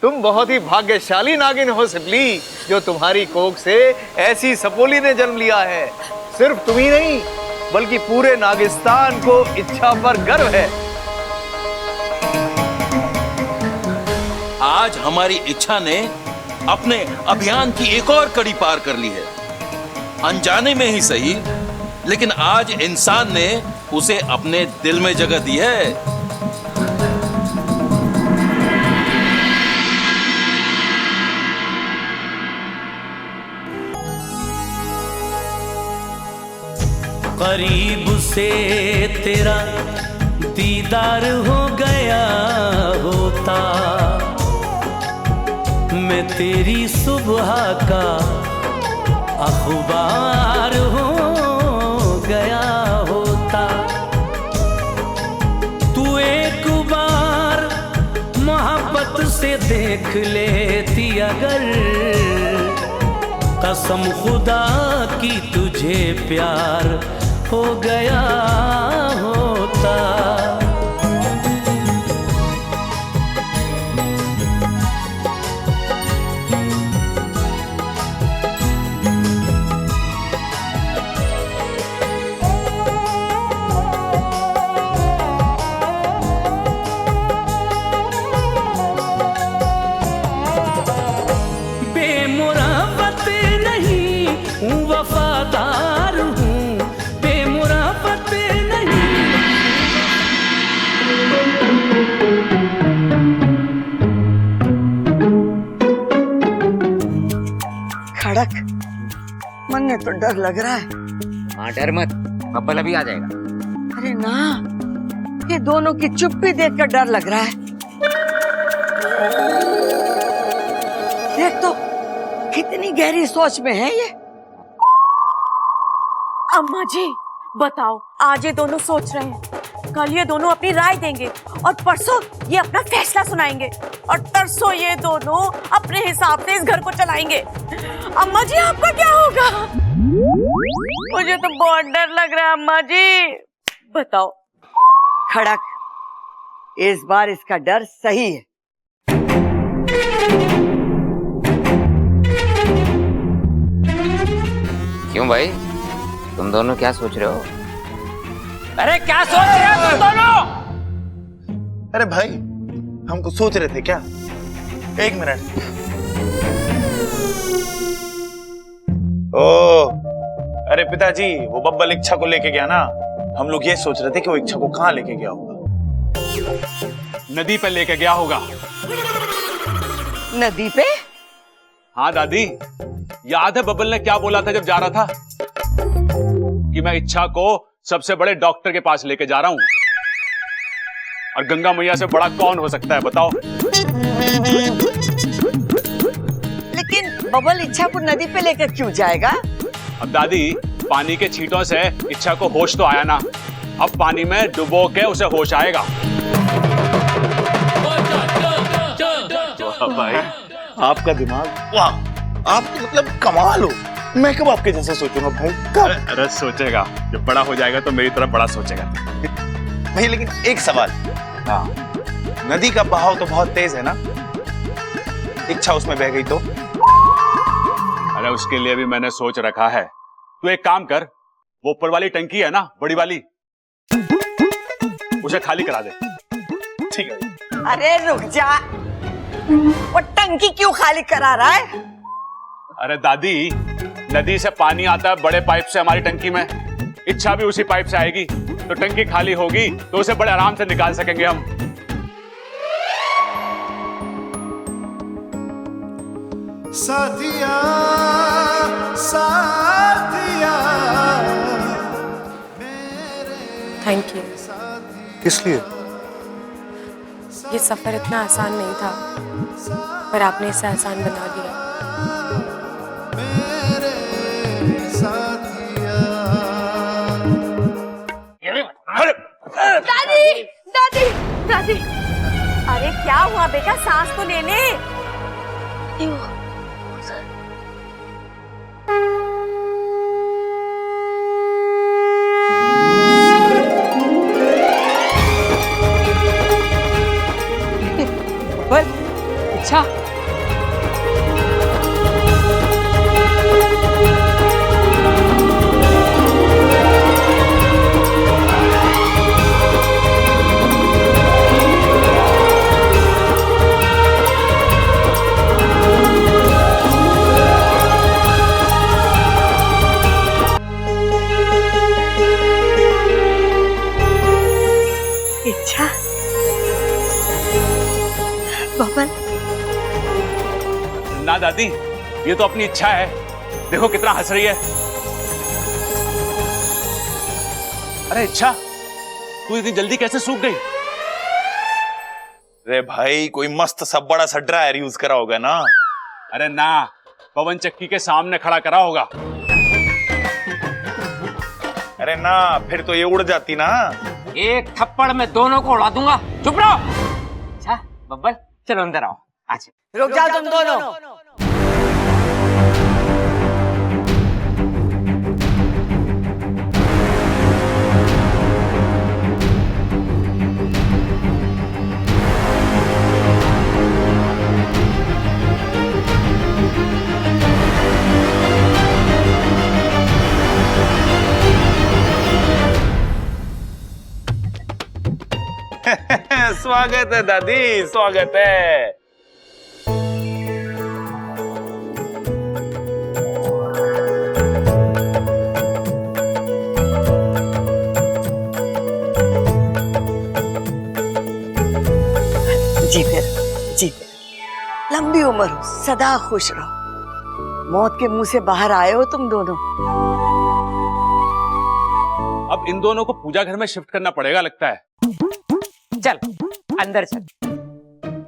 तुम बहुत ही भाग्यशाली नागिन हो सिबली, जो तुम्हारी कोख से ऐसी सपोली ने जन्म लिया है। सिर्फ तुम ही नहीं बल्कि पूरे नागिस्तान को इच्छा पर गर्व है। आज हमारी इच्छा ने अपने अभियान की एक और कड़ी पार कर ली है। अनजाने में ही सही, लेकिन आज इंसान ने उसे अपने दिल में जगह दी है। करीब से तेरा दीदार हो गया होता, मैं तेरी सुबह का अखबार हो गया होता। तू एक बार मोहब्बत से देख लेती अगर, कसम खुदा की तुझे प्यार हो गया होता। बेमुराबत नहीं हूँ, वफादार हूँ। खड़क, मन में तो डर लग रहा है। हाँ डर मत, बब्बल अभी आ जाएगा। अरे ना, ये दोनों की चुप्पी देखकर डर लग रहा है। देख तो कितनी गहरी सोच में है ये। अम्मा जी बताओ, आज ये दोनों सोच रहे हैं, कल ये दोनों अपनी राय देंगे और परसों ये अपना फैसला सुनाएंगे और तरसों ये दोनों अपने हिसाब से इस घर को चलाएंगे। अम्मा जी आपका क्या होगा? मुझे तो बहुत डर लग रहा है अम्मा जी। बताओ। खड़क, इस बार इसका डर सही है। क्यों भाई, तुम दोनों क्या सोच रहे हो? अरे क्या सोच रहे हो तुम दोनों? अरे भाई, हमको सोच रहे थे क्या? एक मिनट। ओ, अरे पिताजी, वो बब्बल इच्छा को लेके गया ना, हम लोग ये सोच रहे थे कि वो इच्छा को कहाँ लेके गया होगा। नदी पे लेके गया होगा। नदी पे? हाँ दादी, याद है बब्बल ने क्या बोला था जब जा रहा था? कि मैं इच्छा को सबसे बड़े डॉक्टर के पास लेके जा रहा हूं। और गंगा मैया से बड़ा कौन हो सकता है बताओ? लेकिन बब्बल इच्छा को नदी पे लेकर क्यों जाएगा? अब दादी, पानी के छींटों से इच्छा को होश तो आया ना, अब पानी में डुबो के उसे होश आएगा। भाई, आपका दिमाग, वाह, आप तो मतलब कमाल हो। मैं कब आपके जैसे सोचूंगा भाई? कब? अरे सोचेगा, जब बड़ा हो जाएगा तो मेरी तरह बड़ा सोचेगा। भाई लेकिन एक सवाल, हाँ, नदी का बहाव तो बहुत तेज है ना, इच्छा उसमें बह गई तो? अरे उसके लिए भी मैंने सोच रखा है। तू एक काम कर, वो ऊपर वाली टंकी है ना, बड़ी वाली, उसे खाली करा दे। ठीक है। अरे रुक जा, वो टंकी क्यों खाली करा रहा है? अरे दादी, नदी से पानी आता है बड़े पाइप से हमारी टंकी में, इच्छा भी उसी पाइप से आएगी, तो टंकी खाली होगी तो उसे बड़े आराम से निकाल सकेंगे हम। साथिया साथिया। Thank you. किस लिए? ये सफर इतना आसान नहीं था, पर आपने इसे आसान बना दिया। दादी दादी दादी, अरे क्या हुआ बेटा, सांस तो ले ले। अच्छा इच्छा, बबल, ना दादी, ये तो अपनी इच्छा है। देखो कितना हंस रही है। अरे इच्छा, तू इतनी जल्दी कैसे सूख गई? अरे भाई, कोई मस्त सा बड़ा सा ड्रायर यूज करा होगा ना। अरे ना, पवन चक्की के सामने खड़ा करा होगा। अरे ना, फिर तो ये उड़ जाती ना। एक थप्पड़ में दोनों को उड़ा दूंगा। चुप रहो। अच्छा बब्बल, चलो अंदर आओ। आज रुक जाओ तुम दोनों। स्वागत है दादी, स्वागत है। जीते रहो, जीते रहो। लंबी उम्र हो, सदा खुश रहो। मौत के मुंह से बाहर आए हो तुम दोनों। अब इन दोनों को पूजा घर में शिफ्ट करना पड़ेगा लगता है। चल अंदर चल।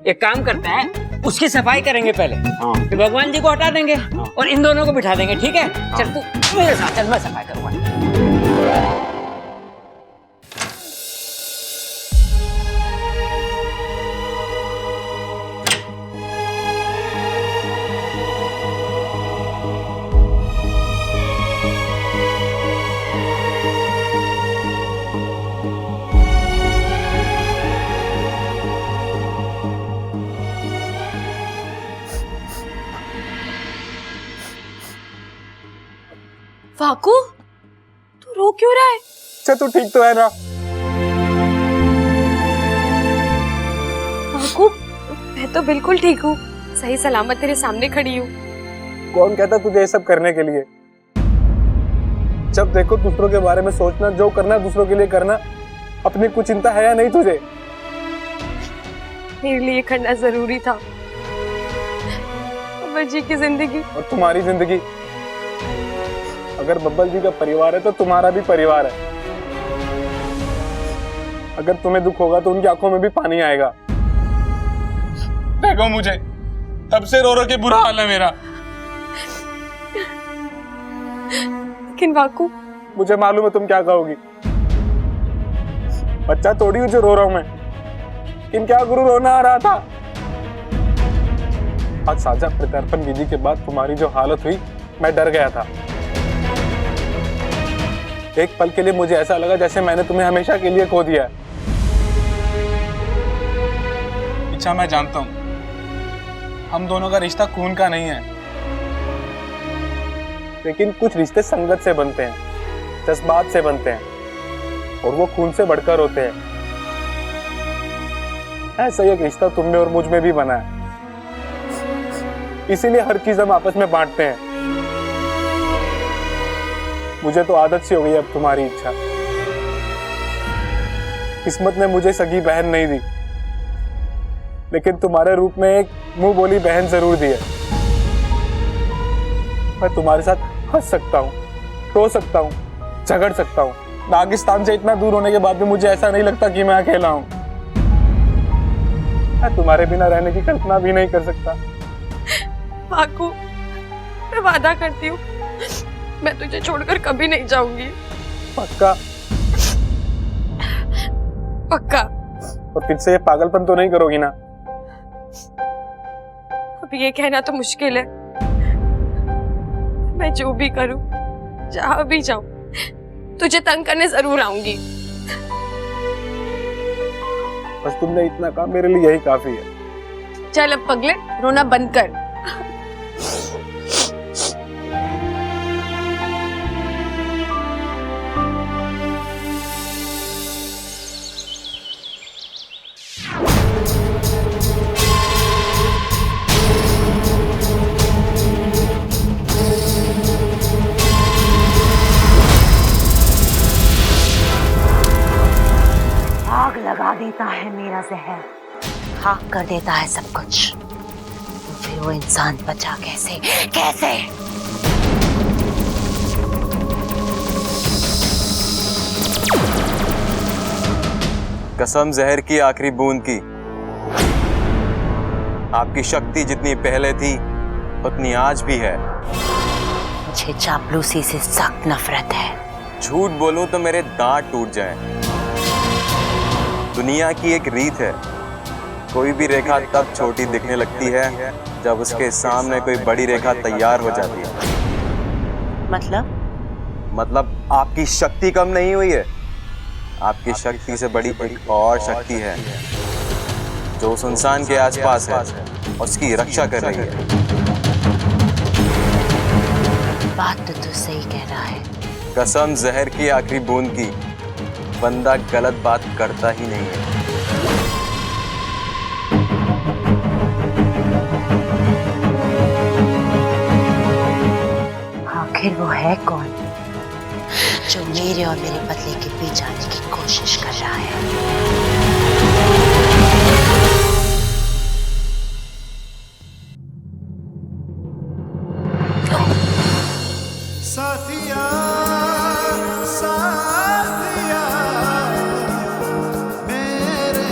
एक काम करते हैं, उसकी सफाई करेंगे पहले, फिर भगवान जी को हटा देंगे और इन दोनों को बिठा देंगे। ठीक है, चल तू मेरे साथ चल, मैं सफाई करूंगा। फाकू, तू रो क्यों रहा है? अच्छा तू ठीक तो है ना? फाकू, मैं तो बिल्कुल ठीक हूँ, सही सलामत तेरे सामने खड़ी हूँ। कौन कहता तुझे ये सब करने के लिए? जब देखो दूसरों के बारे में सोचना, जो करना दूसरों के लिए करना, अपनी कुछ चिंता है या नहीं तुझे? मेरे लिए करना जरूरी था। बब्बल जी की जिंदगी और तुम्हारी जिंदगी। अगर बब्बल जी का परिवार है तो तुम्हारा भी परिवार है। अगर तुम्हें दुख होगा तो उनकी आंखों में भी पानी आएगा। देखो मुझे, तब से रो रो के बुरा हाल है मेरा। लेकिन वाकू, मुझे मालूम है तुम क्या कहोगी। बच्चा थोड़ी हूँ जो रो रहा हूं मैं, लेकिन क्या गुरु रोना आ रहा था। आज साझा प्रत्यर्पण विधि के बाद तुम्हारी जो हालत हुई, मैं डर गया था। एक पल के लिए मुझे ऐसा लगा जैसे मैंने तुम्हें हमेशा के लिए खो दिया है। इच्छा, मैं जानता हूं हम दोनों का रिश्ता खून का नहीं है, लेकिन कुछ रिश्ते संगत से बनते हैं, जज्बात से बनते हैं, और वो खून से बढ़कर होते हैं। ऐसा एक रिश्ता तुम में और मुझ में भी बना है। इसीलिए हर चीज हम आपस में बांटते हैं। मुझे तो आदत सी हो गई अब तुम्हारी इच्छा। किस्मत ने मुझे सगी बहन नहीं दी, लेकिन तुम्हारे रूप में एक मुंह बोली बहन जरूर दी है। मैं तुम्हारे साथ हंस सकता हूँ, रो सकता हूँ, झगड़ सकता हूँ। नागिस्तान से इतना दूर होने के बाद भी मुझे ऐसा नहीं लगता कि मैं अकेला हूँ। मैं तुम्हारे बिना रहने की कल्पना भी नहीं कर सकता। वाकू, मैं वादा करती हूँ, मैं तुझे छोड़कर कभी नहीं जाऊंगी। पक्का? पक्का। और फिर से ये पागलपन तो नहीं करोगी ना? अब ये कहना तो मुश्किल है। मैं जो भी करूं, जहां भी जाऊं, तुझे तंग करने जरूर आऊंगी। बस तुमने इतना कहा, मेरे लिए यही काफी है। चल अब पगले, रोना बंद कर। आग लगा देता है मेरा जहर, खाक कर देता है सब कुछ, तो फिर वो इंसान बचा कैसे? कैसे? कसम जहर की आखिरी बूंद की, आपकी शक्ति जितनी पहले थी उतनी आज भी है। मुझे चापलूसी से सख्त नफरत है। झूठ बोलूं तो मेरे दांत टूट जाएं। दुनिया की एक रीत है, कोई भी रेखा तब छोटी दिखने लगती है जब उसके सामने कोई बड़ी रेखा तैयार हो जाती है। मतलब आपकी शक्ति कम नहीं हुई है। आपकी शक्ति से बड़ी एक और शक्ति है जो उस इंसान के आसपास है, उसकी रक्षा कर रही है। बात तो तू सही कह रहा है। कसम जहर की आखिरी बूंद की, बंदा गलत बात करता ही नहीं है। आखिर वो है कौन जो मेरे और मेरे बदले के बीच आने की कोशिश कर रहा है? साथिया साथिया मेरे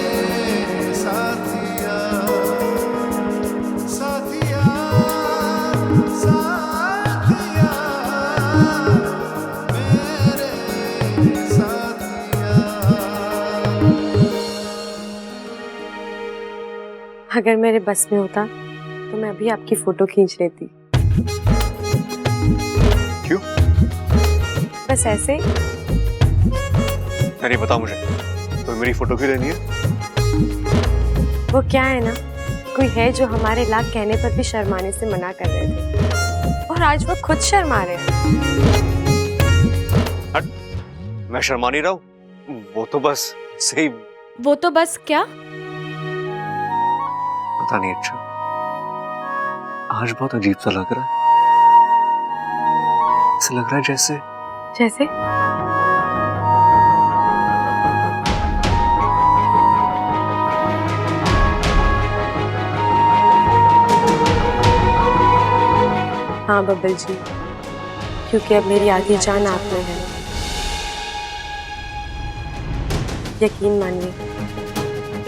साथिया साथिया साथिया मेरे साथिया। अगर मेरे बस में होता तो मैं अभी आपकी फोटो खींच लेती। क्यों? बस ऐसे। नहीं बता मुझे, तो मेरी फोटो क्यों लेनी है? वो क्या है ना, कोई है जो हमारे लाख कहने पर भी शर्माने से मना कर रहे थे, और आज वो खुद शर्मा रहे हैं। मैं शर्मा नहीं रहा हूँ, वो तो बस सही। वो तो बस क्या? पता नहीं। अच्छा, आज बहुत अजीब सा लग रहा है। ऐसा लग रहा है जैसे हाँ बब्बल जी, क्योंकि अब मेरी आधी जान आप में है। यकीन मानिए,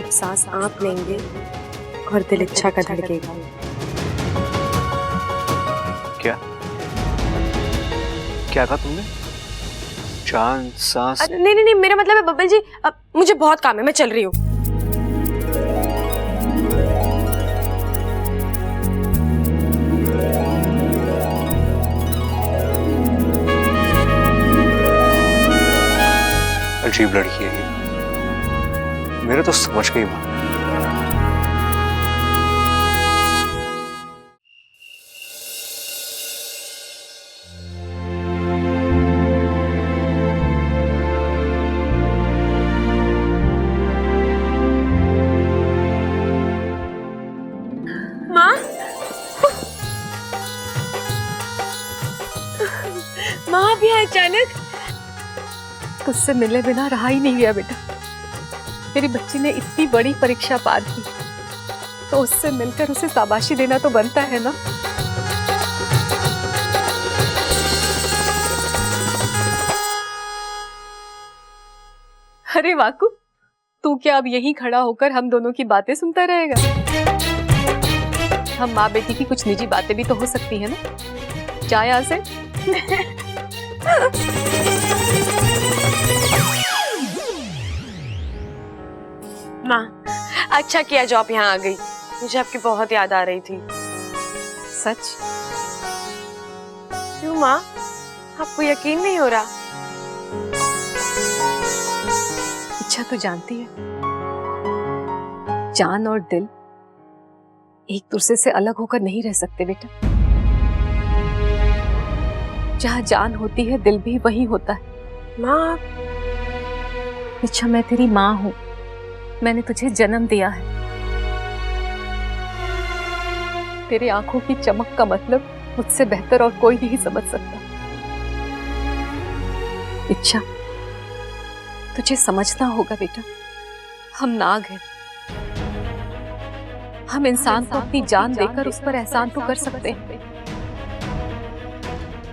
अब सांस आप लेंगे और दिल इच्छा का धड़केगा। क्या क्या कहा तुमने? चांद सांस? नहीं, मेरा मतलब है बब्बल जी, अब मुझे बहुत काम है, मैं चल रही हूँ। अजीब लड़की है ये, मेरे तो समझ गई बात। माँ भी अचानक? तुझसे मिले बिना रहा ही नहीं गया बेटा। मेरी बच्ची ने इतनी बड़ी परीक्षा पार की, तो उससे मिलकर उसे शाबाशी देना तो बनता है ना। अरे वाकू, तू क्या अब यहीं खड़ा होकर हम दोनों की बातें सुनता रहेगा? हम माँ बेटी की कुछ निजी बातें भी तो हो सकती है ना। जा यहाँ से। माँ, अच्छा किया जो आप यहाँ आ गई। मुझे आपकी बहुत याद आ रही थी। सच? क्यों माँ, आपको यकीन नहीं हो रहा? इच्छा तो जानती है, जान और दिल एक दूसरे से अलग होकर नहीं रह सकते बेटा। जहाँ जान होती है दिल भी वही होता है। माँ, इच्छा, मैं तेरी माँ हूँ, मैंने तुझे जन्म दिया है। तेरी आंखों की चमक का मतलब मुझसे बेहतर और कोई नहीं समझ सकता। इच्छा, तुझे समझना होगा बेटा, हम नाग हैं। हम इंसान को अपनी जान देकर उस पर एहसान तो कर सकते हैं,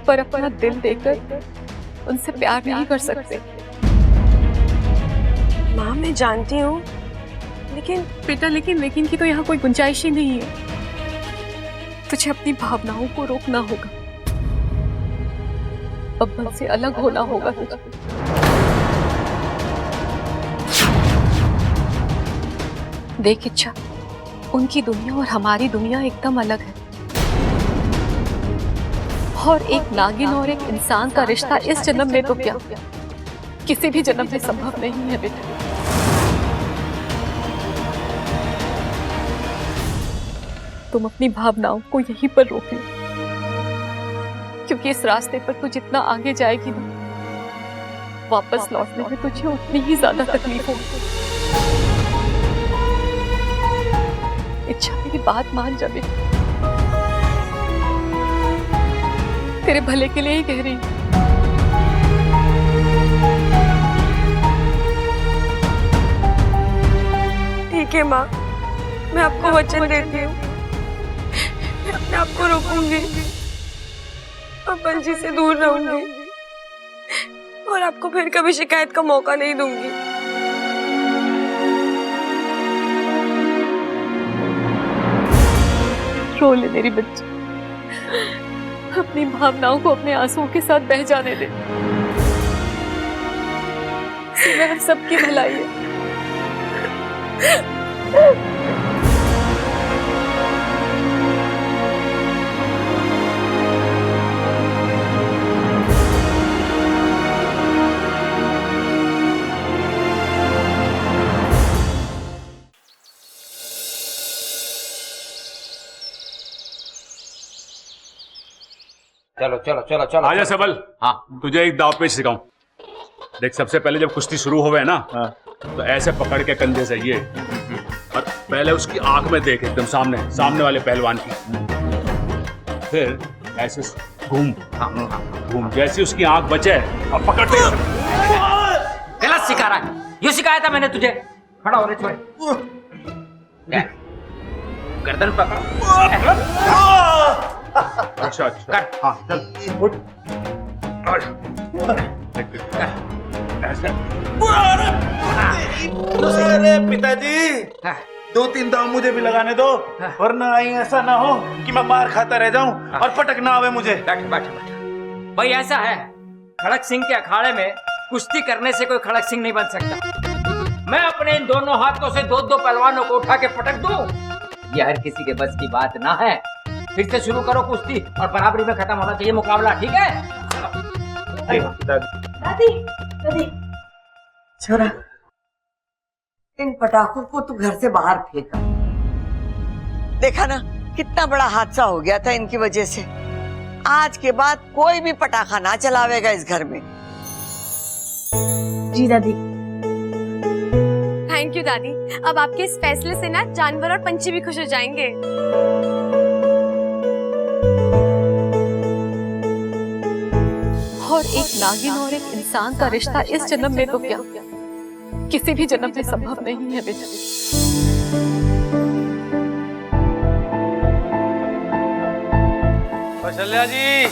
पर अपना दिल देकर उनसे प्यार नहीं कर सकते। माँ, मैं जानती हूँ, लेकिन बेटा, लेकिन की तो यहाँ कोई गुंजाइश ही नहीं है। तुझे अपनी भावनाओं को रोकना होगा, अब्बा से अलग होना होगा तुझे। देख इच्छा, उनकी दुनिया और हमारी दुनिया एकदम अलग है, और एक नागिन और एक इंसान का रिश्ता इस जन्म में तो क्या, किसी भी जन्म में संभव नहीं है बेटा। तुम अपनी भावनाओं को यहीं पर रोक लो, क्योंकि इस रास्ते पर तू जितना आगे जाएगी ना, वापस लौटने में तुझे उतनी ही ज्यादा तकलीफ होगी। इच्छा, मेरी बात मान जा बेटा, तेरे भले के लिए ही कह रही हूँ। ठीक है माँ, मैं आपको वचन देती हूँ, मैं अपने आप को रोकूंगी, अपन जी से दूर रहूंगी, और आपको फिर कभी शिकायत का मौका नहीं दूंगी। रो ले मेरी बच्ची, अपनी भावनाओं को अपने आंसुओं के साथ बह जाने दे। इसमें हम सबकी भलाई है। चलो चलो चलो चलो। आजा सबल, हाँ तुझे एक दाव पेच सिखाऊं। देख, सबसे पहले जब कुश्ती शुरू होवे ना, तो ऐसे पकड़ के कंधे से ये, और पहले उसकी आंख में देख, एकदम सामने वाले पहलवान की, फिर ऐसे घूम घूम, जैसे उसकी आंख बचे और पकड़ दे। गलत सिखा रहा है, यूं सिखाया था मैंने तुझे। खड़ा हो रे छोरे, गर्दन पकड़। अच्छा, हाँ चल उठ। अरे पिताजी, 2-3 दाव मुझे भी लगाने दो, वरना ऐसा ना हो कि मैं मार खाता रह जाऊं और पटक ना आवे मुझे। बैठ। भाई ऐसा है, खड़क सिंह के अखाड़े में कुश्ती करने से कोई खड़क सिंह नहीं बन सकता। मैं अपने इन दोनों हाथों से 2-2 पहलवानों को उठा के पटक दूं, ये हर किसी के बस की बात ना है। फिर से शुरू करो कुश्ती, और बराबरी में खत्म होना चाहिए मुकाबला, ठीक है? दादी, छोरा, इन पटाखों को तू घर से बाहर फेंका। देखा ना कितना बड़ा हादसा हो गया था इनकी वजह से। आज के बाद कोई भी पटाखा ना चलावेगा इस घर में। जी दादी। थैंक यू दादी, अब आपके इस फैसले से ना जानवर और पंछी भी खुश हो जाएंगे। और एक नागिन और एक इंसान का रिश्ता इस जन्म में तो क्या, किसी भी जन्म में संभव नहीं है बेटा। कौशल्या जी,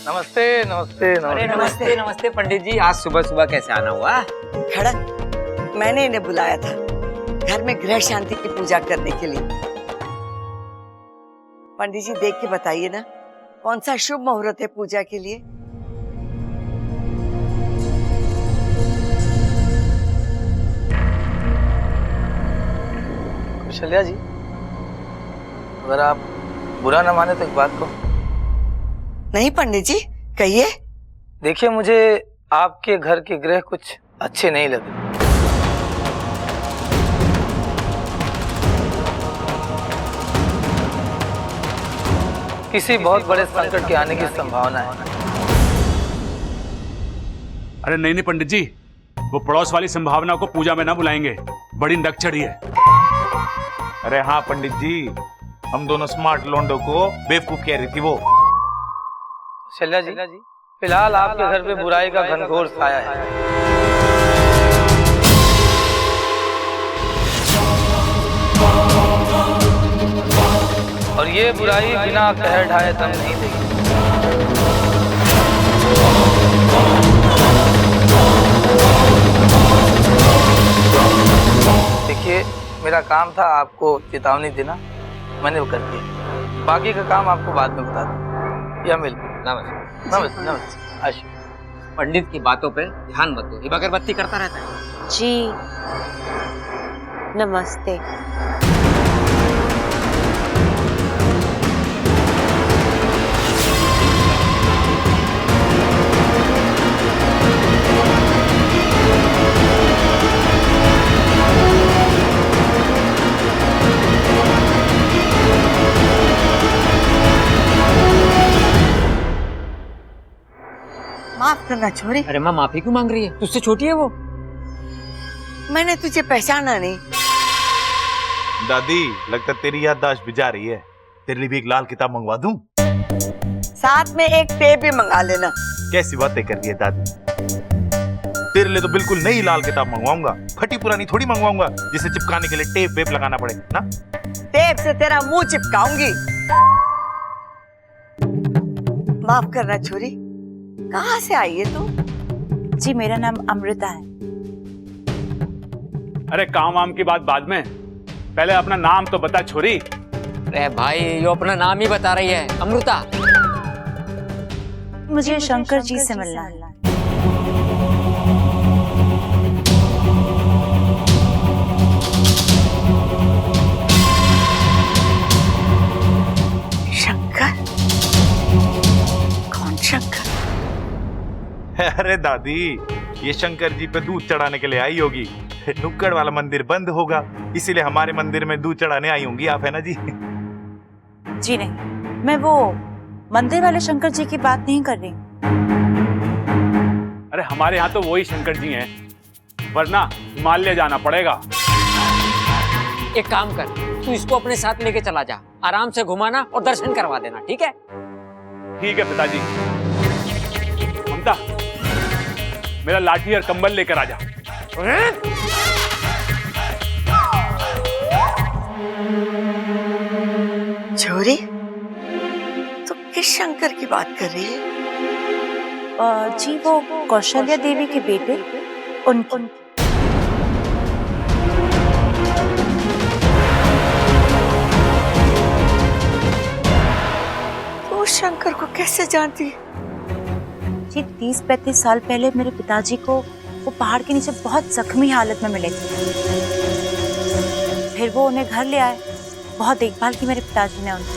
नमस्ते नमस्ते अरे नमस्ते नमस्ते पंडित जी, आज सुबह सुबह कैसे आना हुआ? खड़क, मैंने इन्हें बुलाया था घर में गृह शांति की पूजा करने के लिए। पंडित जी देख के बताइए ना, कौन सा शुभ मुहूर्त है पूजा के लिए? कौशल्या जी, अगर आप बुरा ना माने तो एक बात को। नहीं पंडित जी, कहिए। देखिए, मुझे आपके घर के ग्रह कुछ अच्छे नहीं लगे। किसी बहुत बड़े संकट के आने की संभावना है। अरे नहीं नहीं पंडित जी, वो पड़ोस वाली संभावना को पूजा में ना बुलाएंगे, बड़ी नक चढ़ी है। अरे हाँ पंडित जी, हम दोनों स्मार्ट लोंडो को बेवकूफ कह रही थी वो। शैल्या जी, फिलहाल आपके घर पे बुराई का घनघोर छाया है। और ये बुराई बिना कहर ढाए दम नहीं देगी। देखिए, मेरा काम था आपको चेतावनी देना, मैंने वो कर दिया। बाकी का काम आपको बाद में बता दूँ या मिल। नमस्ते नमस्ते नमस्ते। आशु, पंडित की बातों पे ध्यान मत दो, ये अगरबत्ती करता रहता है। जी नमस्ते। माफ करना छोरी। अरे माँ, माफी क्यों मांग रही है? तुझसे छोटी है वो। मैंने तुझे पहचाना नहीं। दादी, लगता तेरी याददाश्त भी जा रही है। तेरे लिए भी एक लाल किताब मंगवा दूं? साथ में एक टेप भी मंगा लेना। कैसी बातें कर रही है दादी? तेरे लिए तो बिल्कुल नई लाल किताब मंगवाऊंगा, फटी पुरानी थोड़ी मंगवाऊंगा जिसे चिपकाने के लिए टेप वेप लगाना पड़े ना। टेप से तेरा मुंह चिपकाऊंगी। माफ करना छोरी, कहाँ से आई है तू? जी मेरा नाम अमृता है। अरे काम वाम की बात बाद में, पहले अपना नाम तो बता छोरी। अरे भाई, ये अपना नाम ही बता रही है, अमृता। मुझे शंकर जी से मिलना है। शंकर? कौन शंकर? अरे दादी, ये शंकर जी पे दूध चढ़ाने के लिए आई होगी। नुक्कड़ वाला मंदिर बंद होगा, इसीलिए हमारे मंदिर में दूध चढ़ाने आई होंगी आप, है ना जी? जी नहीं, मैं वो मंदिर वाले शंकर जी की बात नहीं कर रही। अरे हमारे यहाँ तो वही शंकर जी हैं, वरना हिमालय जाना पड़ेगा। एक काम कर, तू इसको अपने साथ लेके चला जा, आराम से घुमाना और दर्शन करवा देना, ठीक है? ठीक है पिताजी। ममता, मेरा लाठी और कंबल लेकर आ जा। छोरी, तो किस शंकर की बात कर रही है? जी वो कौशल्या देवी के बेटे, उनकी। तो शंकर को कैसे जानती है? जी 30-35 साल पहले मेरे पिताजी को वो पहाड़ के नीचे बहुत जख्मी हालत में मिले थे। फिर वो उन्हें घर ले आए, बहुत देखभाल की मेरे पिताजी ने उनकी।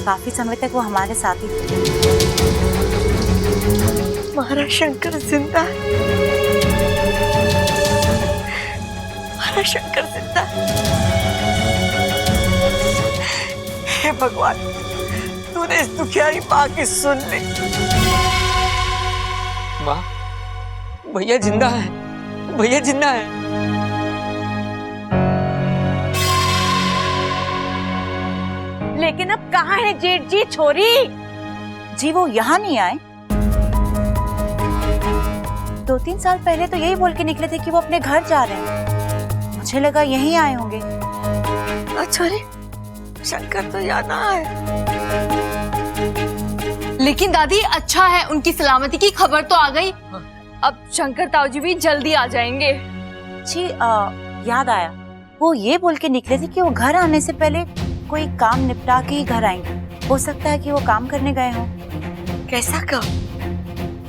काफी समय तक वो हमारे साथ ही थे। हमारा शंकर जिंदा है। हमारा शंकर जिंदा है। हे भगवान, तूने इस दुखियारी माँ की सुन ली। माँ, भैया जिंदा है, भैया जिंदा है। लेकिन अब कहाँ है जेठ जी छोरी? जी वो यहाँ नहीं आए। 2-3 साल पहले तो यही बोल के निकले थे कि वो अपने घर जा रहे हैं। मुझे लगा यहीं आए होंगे। छोरी, शंकर तो यहाँ ना है। लेकिन दादी अच्छा है, उनकी सलामती की खबर तो आ गई। अब शंकर ताऊजी भी जल्दी आ जाएंगे। जी याद आया, वो ये बोल के निकले थे कि वो घर आने से पहले कोई काम निपटा के ही घर आएंगे। हो सकता है कि वो काम करने गए हों। कैसा काम?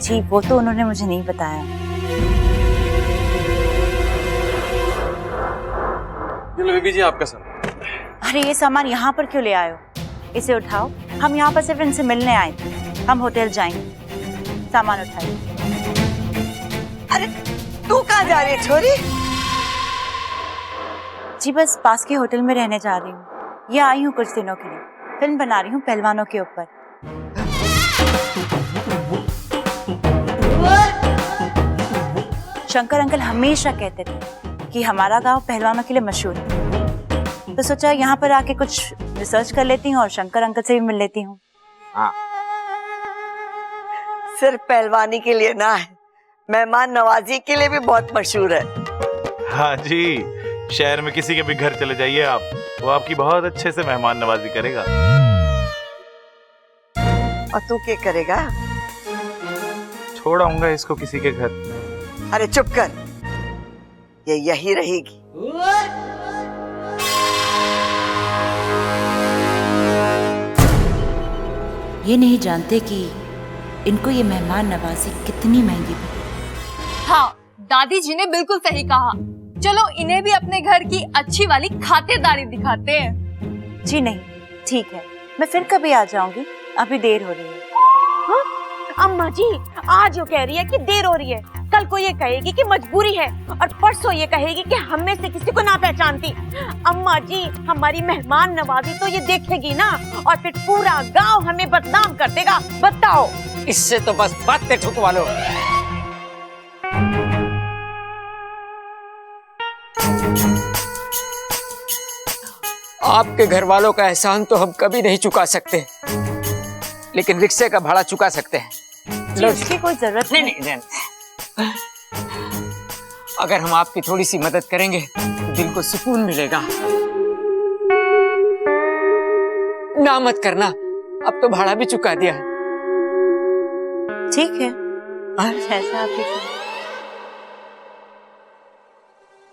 जी वो तो उन्होंने मुझे नहीं बताया। बेबी जी आपका सामान। अरे ये सामान यहाँ पर क्यों ले आए हो? इसे उठाओ, हम यहाँ पर सिर्फ इनसे मिलने आए थे। हम होटल जाएंगे, सामान उठाइए। अरे तू कहाँ जा रही है छोरी? जी बस पास के होटल में रहने जा रही हूँ। ये आई हूँ कुछ दिनों के लिए, फिल्म बना रही हूँ पहलवानों के ऊपर। शंकर अंकल हमेशा कहते थे कि हमारा गांव पहलवानों के लिए मशहूर है, तो सोचा यहाँ पर आके कुछ रिसर्च कर लेती हूँ और शंकर अंकल से भी मिल लेती हूँ। हाँ, सिर्फ पहलवानी के लिए ना है, मेहमान नवाजी के लिए भी बहुत मशहूर है। हाँ जी, शहर में किसी के भी घर चले जाइए आप, वो आपकी बहुत अच्छे से मेहमान नवाजी करेगा। और तू क्या करेगा? छोड़ आऊंगा इसको किसी के घर। अरे चुप कर, ये यही रहेगी। ये नहीं जानते कि इनको ये मेहमान नवाजी कितनी महंगी पड़ी। हाँ, दादी जी ने बिल्कुल सही कहा। चलो इन्हें भी अपने घर की अच्छी वाली खातिरदारी दिखाते हैं। जी नहीं, ठीक है, मैं फिर कभी आ जाऊंगी, अभी देर हो रही है। हाँ? अम्मा जी आज वो कह रही है कि देर हो रही है, कल को ये कहेगी कि मजबूरी है, और परसों ये कहेगी कि हम में से किसी को ना पहचानती। अम्मा जी हमारी मेहमान नवाजी तो ये देखेगी ना, और फिर पूरा गांव हमें बदनाम कर देगा। बताओ। इससे तो बस बातें ठुकवा लो। आपके घर वालों का एहसान तो हम कभी नहीं चुका सकते, लेकिन रिक्शे का भाड़ा चुका सकते हैं। उसकी कोई जरूरत नहीं। अगर हम आपकी थोड़ी सी मदद करेंगे तो दिल को सुकून मिलेगा। ना मत करना, अब तो भाड़ा भी चुका दिया है। ठीक है, ऐसा आप ही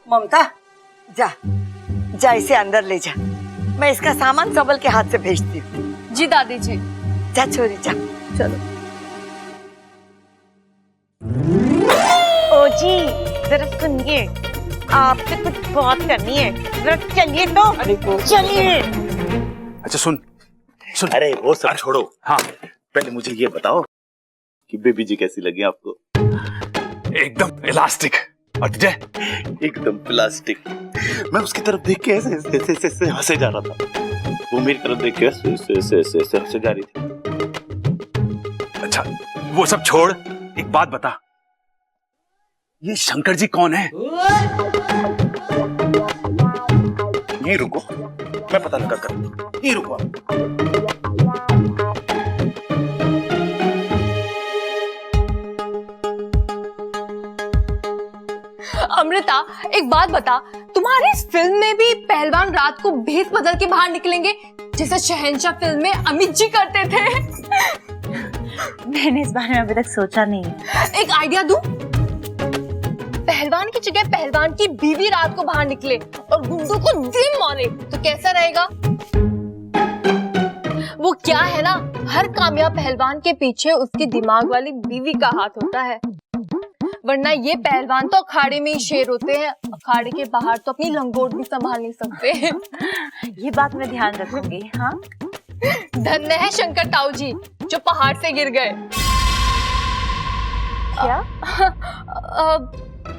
ममता जा इसे अंदर ले जा, मैं इसका सामान सबल के हाथ से भेजती हूँ। जी दादी जी। जा छोरी जा। चलो। ओ जी जरा सुनिए, आपसे कुछ बात करनी है, जरा चलिए तो। चलिए। अच्छा सुन, अरे वो सब छोड़ो। हाँ, पहले मुझे ये बताओ कि बेबी जी कैसी लगी आपको? एकदम इलास्टिक। और तुझे? एकदम प्लास्टिक। मैं उसकी तरफ देख के ऐसे हंसे जा रहा था, वो मेरी तरफ देख के ऐसे हंसे जा रही थी। अच्छा वो सब छोड़, एक बात बता, ये शंकर जी कौन है? ये रुको, मैं पता लगा कर। ये रुको। अमृता एक बात बता, तुम्हारी इस फिल्म में भी पहलवान रात को भेष बदल के बाहर निकलेंगे जैसे शहंशाह फिल्म में अमित जी करते थे? मैंने इस बारे में अभी तक सोचा नहीं है। एक आइडिया दूं? पहलवान की जगह पहलवान की बीवी रात को बाहर निकले और गुंडों को दिन मारे, तो कैसा रहेगा? वो क्या है ना, हर कामयाब पहलवान के पीछे उसकी दिमाग वाली बीवी का हाथ होता है, वरना ये पहलवान तो अखाड़े में ही शेर होते हैं, अखाड़े के बाहर तो अपनी लंगोट भी संभाल नहीं सकते। ये बात मैं ध्यान रखूंगी। हाँ, धन्य है शंकर ताऊ जी जो पहाड़ से गिर गए। क्या?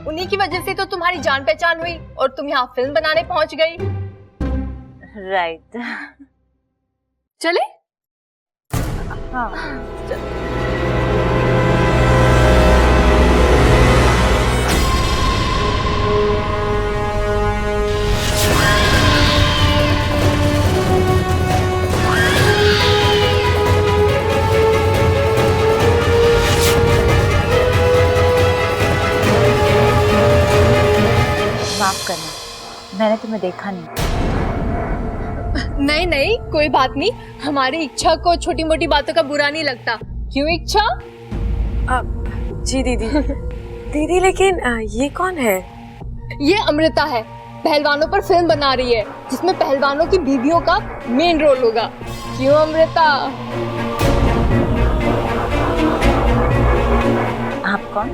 उन्हीं की वजह से तो तुम्हारी जान पहचान हुई और तुम यहाँ फिल्म बनाने पहुंच गई। राइट। चले? हाँ चलो। माफ करना, मैंने तुम्हें देखा नहीं। नहीं कोई बात नहीं, हमारी इच्छा को छोटी मोटी बातों का बुरा नहीं लगता। क्यों इच्छा? जी दीदी। दीदी लेकिन ये कौन है? ये अमृता है, पहलवानों पर फिल्म बना रही है जिसमें पहलवानों की बीवियों का मेन रोल होगा। क्यों अमृता? आप कौन?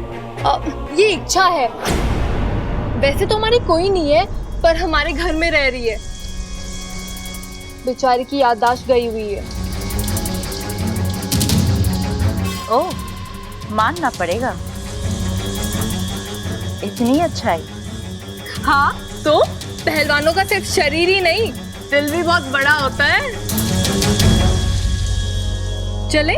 ये इच्छा है। वैसे तो हमारी कोई नहीं है, पर हमारे घर में रह रही है। बेचारी की याददाश्त गई हुई है। ओह, मानना पड़ेगा, इतनी अच्छाई। हाँ तो पहलवानों का सिर्फ शरीर ही नहीं, दिल भी बहुत बड़ा होता है। चले?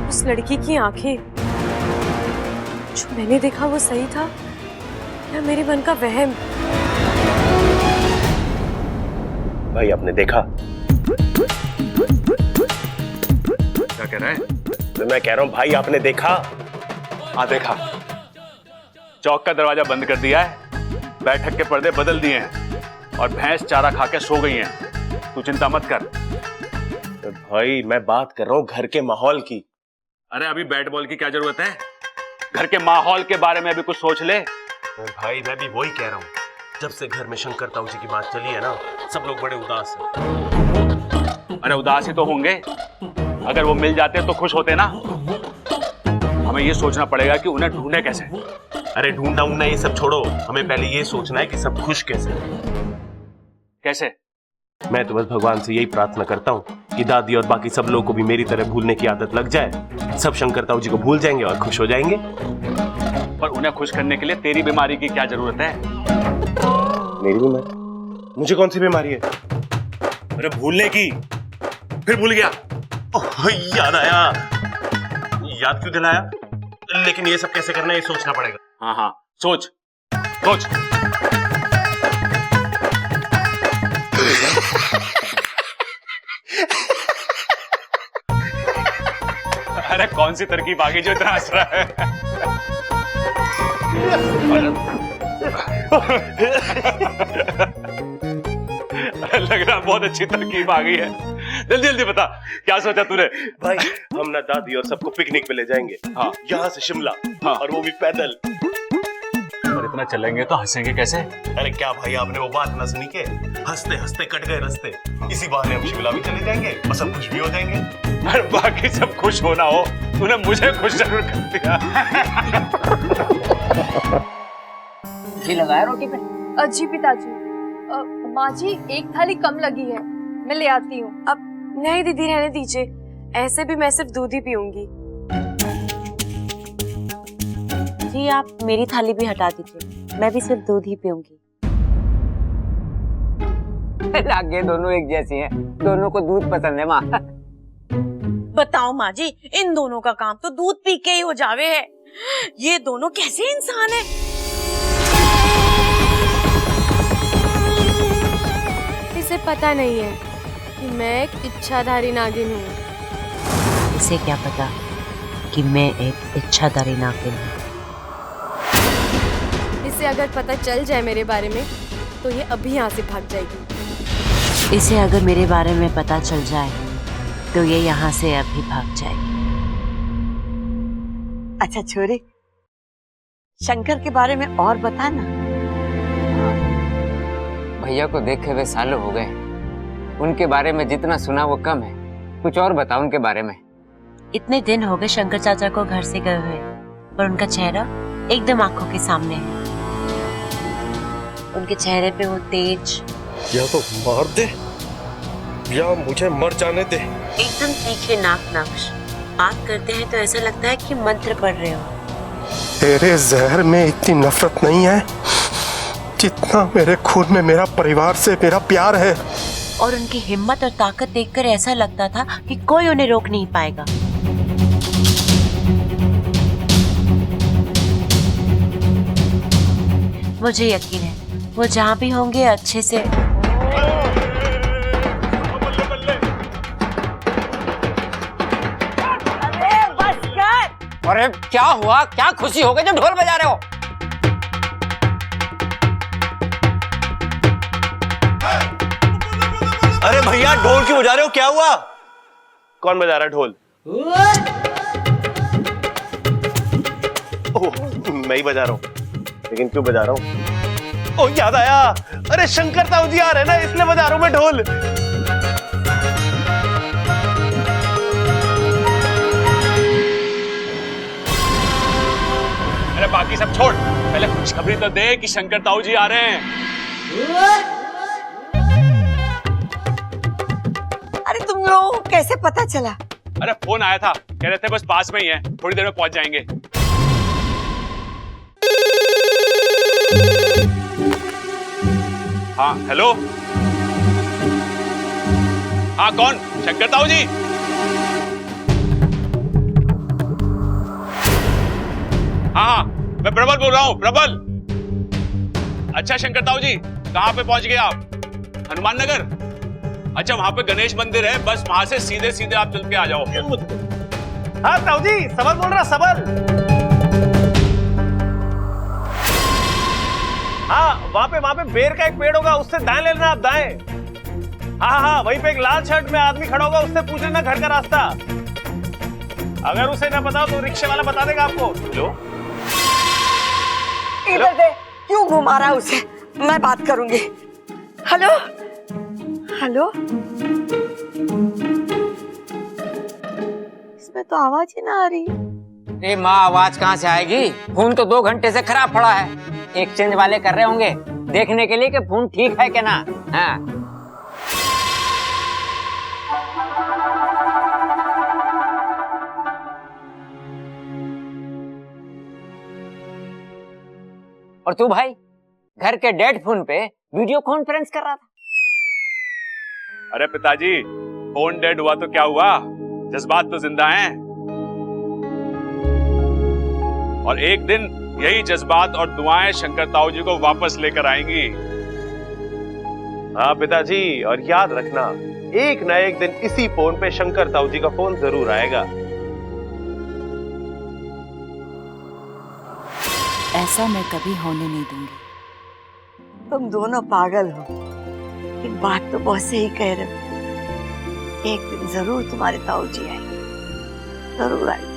उस लड़की की आंखें, जो मैंने देखा वो सही था या मेरे मन का वहम? भाई आपने देखा? क्या कह रहा है? तो मैं कह रहा हूँ भाई आपने देखा? हाँ देखा। चौक का दरवाजा बंद कर दिया है, बैठक के पर्दे बदल दिए हैं और भैंस चारा खा के सो गई हैं। तू चिंता मत कर। तो भाई मैं बात कर रहा हूँ घर के माहौल की। अरे अभी बैट बॉल की क्या जरूरत है? घर के माहौल के बारे में अभी कुछ सोच ले। भाई मैं भी वही कह रहा हूँ, जब से घर में शंकर ताऊ जी की बात चली है ना, सब लोग बड़े उदास हैं। अरे उदास ही तो होंगे, अगर वो मिल जाते तो खुश होते ना। हमें ये सोचना पड़ेगा कि उन्हें ढूंढे कैसे। अरे ढूंढना उन्हें ये सब छोड़ो, हमें पहले ये सोचना है कि सब खुश कैसे। कैसे? मैं तो बस भगवान से यही प्रार्थना करता हूँ कि दादी और बाकी सब लोगों को भी मेरी तरह भूलने की आदत लग जाए, सब शंकर ताऊ जी को भूल जाएंगे और खुश हो जाएंगे। पर उन्हें खुश करने के लिए तेरी बीमारी की क्या जरूरत है? मेरी बीमारी? मुझे कौन सी बीमारी है? अरे भूलने की। फिर भूल गया? याद आया। याद क्यों दिलाया? लेकिन ये सब कैसे करना है, ये सोचना पड़ेगा। हाँ हाँ सोच सोच। अरे कौन सी तरकीब आ गई जो इतना हंस रहा है? लग रहा बहुत अच्छी तरकीब आ गई है। जल्दी जल्दी बता, क्या सोचा तूने? भाई हम ना दादी और सबको पिकनिक पे ले जाएंगे। हाँ। यहाँ से शिमला। हाँ। और वो भी पैदल। पर इतना चलेंगे तो हंसेंगे कैसे? अरे क्या भाई आपने वो बात ना सुनी के? हंसते हंसते कट गए रास्ते। इसी बहाने हम शिमला भी चले जाएंगे और सब खुश भी हो जाएंगे। अरे बाकी सब खुश होना हो, तूने मुझे खुश जरूर कर दिया। जी लगाया रोटी पे? जी पिताजी, माँ जी एक थाली कम लगी है, मैं ले आती हूँ। अब नहीं दीदी, रहने दीजिए, ऐसे भी मैं सिर्फ दूध ही पीऊंगी। जी आप मेरी थाली भी हटा दीजिए, मैं भी सिर्फ दूध ही पीऊंगी। लागे दोनों एक जैसी हैं, दोनों को दूध पसंद है माँ। बताओ माँ जी, इन दोनों का काम तो दूध पी के ही हो जावे है। ये दोनों कैसे इंसान है? इसे पता नहीं है कि मैं एक इच्छाधारी नागिन हूँ। इसे क्या पता कि मैं एक इच्छाधारी नागिन हूँ। इसे अगर पता चल जाए मेरे बारे में तो ये अभी यहाँ से भाग जाएगी। इसे अगर मेरे बारे में पता चल जाए तो ये यहाँ से अभी भाग जाएगी। अच्छा छोरी, शंकर के बारे में और बता ना। भैया को देखे हुए सालों हो गए, उनके बारे में जितना सुना वो कम है, कुछ और बताओ उनके बारे में। इतने दिन हो गए शंकर चाचा को घर से गए हुए, पर उनका चेहरा एकदम आंखों के सामने है। उनके चेहरे पे वो तेज, या तो मार दे या मुझे मर जाने दे। एकदम तीखे नाक नक्श, बात करते हैं तो ऐसा लगता है कि मंत्र पढ़ रहे हो। तेरे जहर में इतनी नफरत नहीं है जितना मेरे खून में मेरा परिवार से मेरा प्यार है। और उनकी हिम्मत और ताकत देखकर ऐसा लगता था कि कोई उन्हें रोक नहीं पाएगा। मुझे यकीन है वो जहाँ भी होंगे अच्छे से। अरे बस कर। अरे क्या हुआ, क्या खुशी हो गई जो ढोल बजा रहे हो? अरे भैया ढोल क्यों बजा रहे हो, क्या हुआ? कौन बजा रहा है ढोल? ओह, मैं ही बजा रहा हूँ, लेकिन क्यों बजा रहा हूँ? ओह, याद आया, अरे शंकर ताऊ जी आ रहे हैं ना, इसलिए बजा रहा हूँ मैं ढोल। अरे बाकी सब छोड़, पहले खुशखबरी तो दे कि शंकर ताऊ जी आ रहे हैं। अरे तुम लोगों को कैसे पता चला? अरे फोन आया था, कह रहे थे बस पास में ही है, थोड़ी देर में पहुंच जाएंगे। हाँ हेलो, हाँ कौन? शंकर ताऊ जी? हाँ मैं प्रबल बोल रहा हूँ, प्रबल। अच्छा शंकर ताऊ जी, कहाँ पे पहुंच गए आप? हनुमान नगर? अच्छा वहां पे गणेश मंदिर है, बस वहां से सीधे सीधे आप चल के आ जाओ। हाँ ताऊ जी, सबल बोल रहा, सबल। हाँ वहां पे बेर का एक पेड़ होगा, उससे दाएं ले लेना आप, दाएं। हाँ हाँ वहीं पे एक लाल शर्ट में आदमी खड़ा होगा, उससे पूछ लेना घर का रास्ता। अगर उसे ना बताओ तो रिक्शे वाला बता देगा आपको। लो इधर दे, क्यों घुमा रहा है उसे? मैं बात करूंगी। हेलो हेलो, इसमें तो आवाज ही ना आ रही। अरे माँ, आवाज कहाँ से आएगी? फोन तो 2 घंटे से खराब पड़ा है, एक्सचेंज वाले कर रहे होंगे देखने के लिए कि फोन ठीक है क्या ना। हाँ और तू भाई घर के डेड फोन पे वीडियो कॉन्फ्रेंस कर रहा था? अरे पिताजी, फोन डेड हुआ तो क्या हुआ, जज्बात तो जिंदा हैं। और एक दिन यही जज्बात और दुआएं शंकर ताऊ जी को वापस लेकर आएंगी। हाँ पिताजी, और याद रखना, एक ना एक दिन इसी फोन पे शंकर ताऊ जी का फोन जरूर आएगा। ऐसा मैं कभी होने नहीं दूंगी। तुम दोनों पागल हो, एक बात तो बहुत सही कह रहे हो। एक दिन जरूर तुम्हारे ताऊ जी आएंगे, जरूर आएंगे।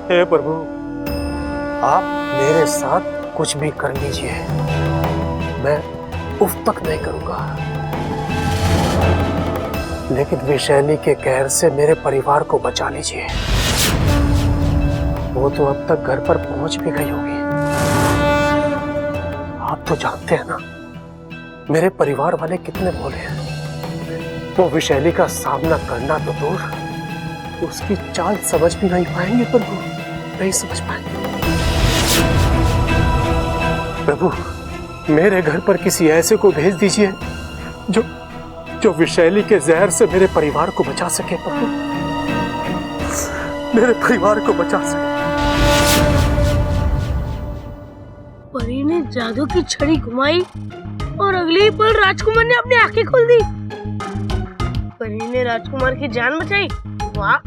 हे प्रभु, आप मेरे साथ कुछ भी कर लीजिए, मैं उफ तक नहीं करूंगा, लेकिन विषैली के कहर से मेरे परिवार को बचा लीजिए। वो तो अब तक घर पर पहुंच भी गई होगी। आप तो जानते हैं ना मेरे परिवार वाले कितने भोले हैं। वो विषैली का सामना करना तो दूर, उसकी चाल समझ भी नहीं पाएंगे प्रभु, नहीं समझ पाएंगे। प्रभु, मेरे घर पर किसी ऐसे को भेज दीजिए जो विषैली के जहर से मेरे परिवार को बचा सके प्रभु, मेरे परिवार को बचा सके। परी ने जादू की छड़ी घुमाई और अगले ही पल राजकुमार ने अपनी आंखें खोल दी। परी ने राजकुमार की जान बचाई। वाह!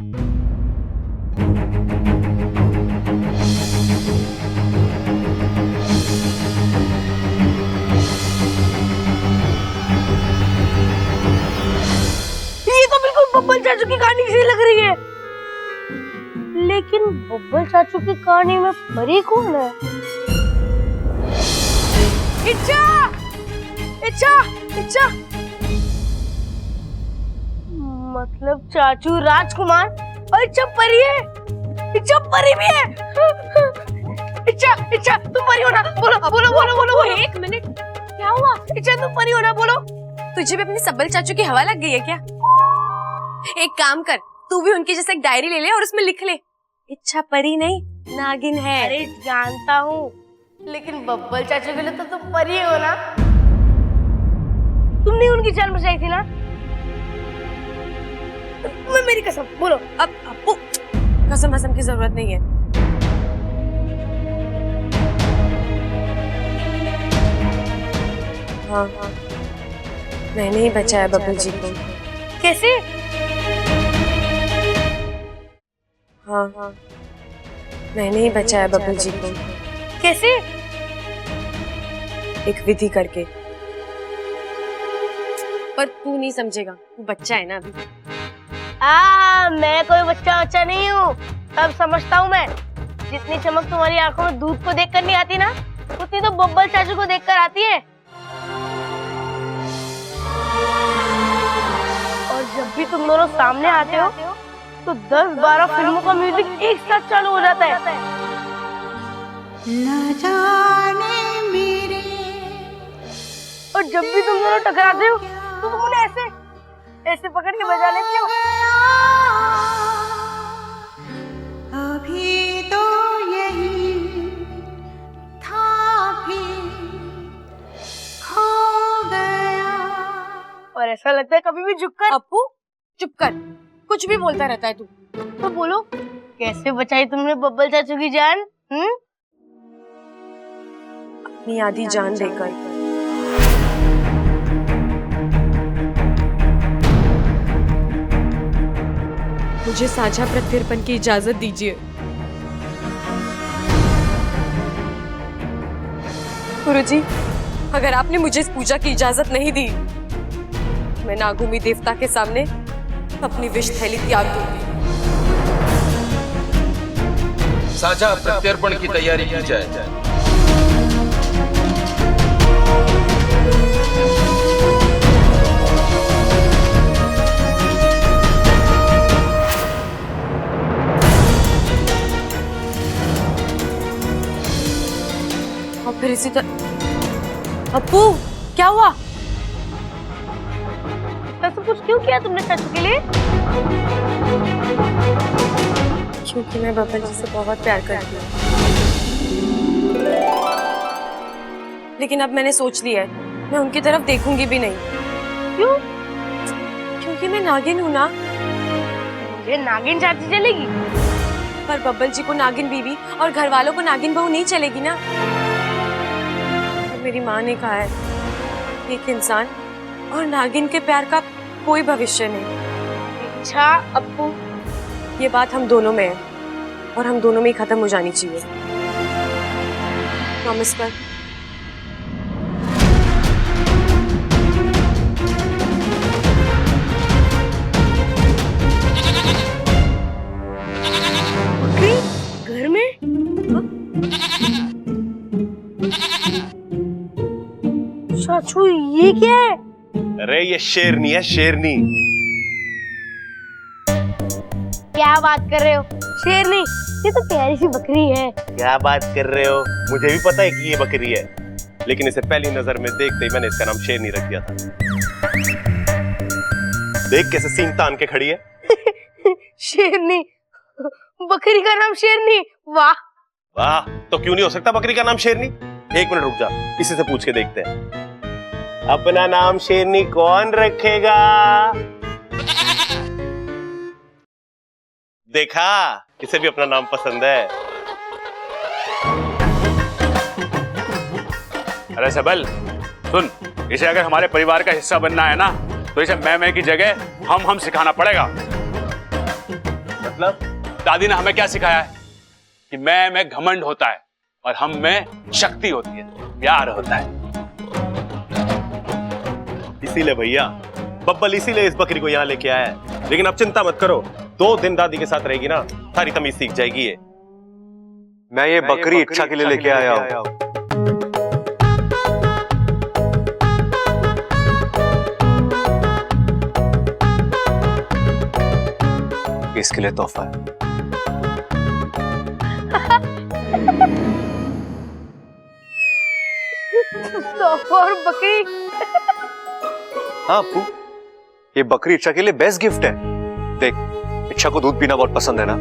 ये तो बिल्कुल बब्बल चाचू की कहानी सी लग रही है। लेकिन बब्बल चाचू की कहानी में परी कौन है? इच्छा! इच्छा! इच्छा! मतलब चाचू राजकुमार और इच्छा परी है। इच्छा परी भी है। इच्छा, इच्छा तुम परी हो ना? बोलो, बोलो, बोलो, बोलो। एक मिनट, क्या हुआ? इच्छा तुम परी हो ना? बोलो। तुझे भी अपनी सबल चाचू की हवा लग गई है क्या? एक काम कर, तू भी उनकी जैसे एक डायरी ले ले और उसमें लिख ले, इच्छा परी नहीं नागिन है। अरे जानता हूँ, लेकिन बब्बल चाचू के लिए तो तुम परी हो ना? तुमने उनकी जान बचाई थी ना? मैं मेरी कसम, बोलो। अब कसम कसम की जरूरत नहीं है। हाँ हाँ, मैंने ही बचाया बब्बल जी को। कैसे? हाँ हाँ, मैंने ही बचाया बब्बल जी को। कैसे? एक विधि करके। पर तू नहीं समझेगा, तू बच्चा है ना अभी। मैं कोई बच्चा नहीं हूँ, अब समझता हूँ मैं। जितनी चमक तुम्हारी आंखों में दूध को देखकर नहीं आती ना, उतनी तो बब्बल चाचू को देखकर आती है। और जब भी तुम दोनों सामने आते हो तो 10-12 फिल्मों का म्यूजिक एक साथ चालू हो जाता है। न जाने मेरे। और जब भी तुम दोनों टकराते हो तो तुम उन्हें ऐसे पकड़ के बजा लेते हो। अभी तो यही था भी खो गया। और ऐसा लगता है कभी भी झुककर। अपू चुप कर, कुछ भी बोलता रहता है तू। तो बोलो, कैसे बचाई तुमने बब्बल चाचू की जान? अपनी आधी जान देकर। मुझे साझा प्रत्यर्पण की इजाजत दीजिए। गुरुजी, अगर आपने मुझे इस पूजा की इजाजत नहीं दी, मैं नागुमी देवता के सामने अपनी विष थैली त्याग दूंगी। साझा प्रत्यर्पण की तैयारी की जाए। और फिर इसी तरह। अप्पू, क्या हुआ? सब कुछ क्यों किया तुमने चाचू के लिए? क्योंकि मैं बब्बल जी से बहुत प्यार करती हूँ। लेकिन अब मैंने सोच लिया है, मैं उनकी तरफ देखूंगी भी नहीं। क्यों? क्योंकि मैं नागिन हूँ ना। ये नागिन चाची चलेगी? पर बब्बल जी को नागिन बीवी और घर वालों को नागिन बहू नहीं चलेगी ना। मेरी माँ ने कहा है, एक इंसान और नागिन के प्यार का कोई भविष्य नहीं। अच्छा अप्पू, ये बात हम दोनों में है और हम दोनों में ही खत्म हो जानी चाहिए। प्रॉमिस कर। घर में? चाचू ये क्या है? अरे ये शेरनी है, शेरनी। क्या बात कर रहे हो? शेरनी? ये तो प्यारी सी बकरी है। क्या बात कर रहे हो? मुझे भी पता है कि ये बकरी है, लेकिन इसे पहली नजर में देखते ही मैंने इसका नाम शेरनी रख दिया था। देख कैसे सींग तान के खड़ी है। शेरनी? बकरी का नाम शेरनी? वाह वाह, तो क्यों नहीं हो सकता बकरी का नाम शेरनी? एक मिनट रुक जा, इसी से पूछ के देखते हैं। अपना नाम शेरनी कौन रखेगा? देखा, इसे भी अपना नाम पसंद है। अरे सबल, सुन, इसे अगर हमारे परिवार का हिस्सा बनना है ना, तो इसे मैं की जगह हम सिखाना पड़ेगा। मतलब? दादी ने हमें क्या सिखाया है कि मैं घमंड होता है और हम में शक्ति होती है, प्यार होता है। इसीलिए भैया, बब्बल इसीलिए इस बकरी को यहाँ लेके आया है। लेकिन अब चिंता मत करो, 2 दिन दादी के साथ रहेगी ना, सारी तमीज सीख जाएगी ये। मैं ये बकरी इच्छा के लिए लेके आया हूँ। इसके लिए तोहफा है। और बकरी? हाँ अप्पू, ये बकरी इच्छा के लिए बेस्ट गिफ्ट है। देख, इच्छा को दूध पीना बहुत पसंद है ना।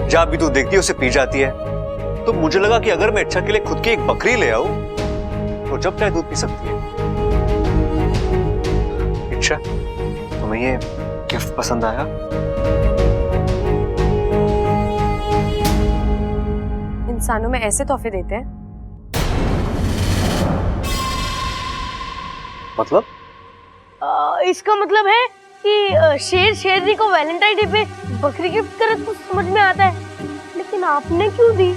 जब भी तू देखती है उसे पी जाती है, तो मुझे लगा कि अगर मैं इच्छा के लिए खुद की एक बकरी ले आऊं, तो जब चाहे दूध पी सकती है। इच्छा, तुम्हें ये गिफ्ट पसंद आया? इंसानों में ऐसे तोहफे देते हैं? मतलब? इसका मतलब है कि शेर शेरनी को वैलेंटाइन डे पे बकरी गिफ्ट करे तो समझ में आता है, लेकिन आपने क्यों दी?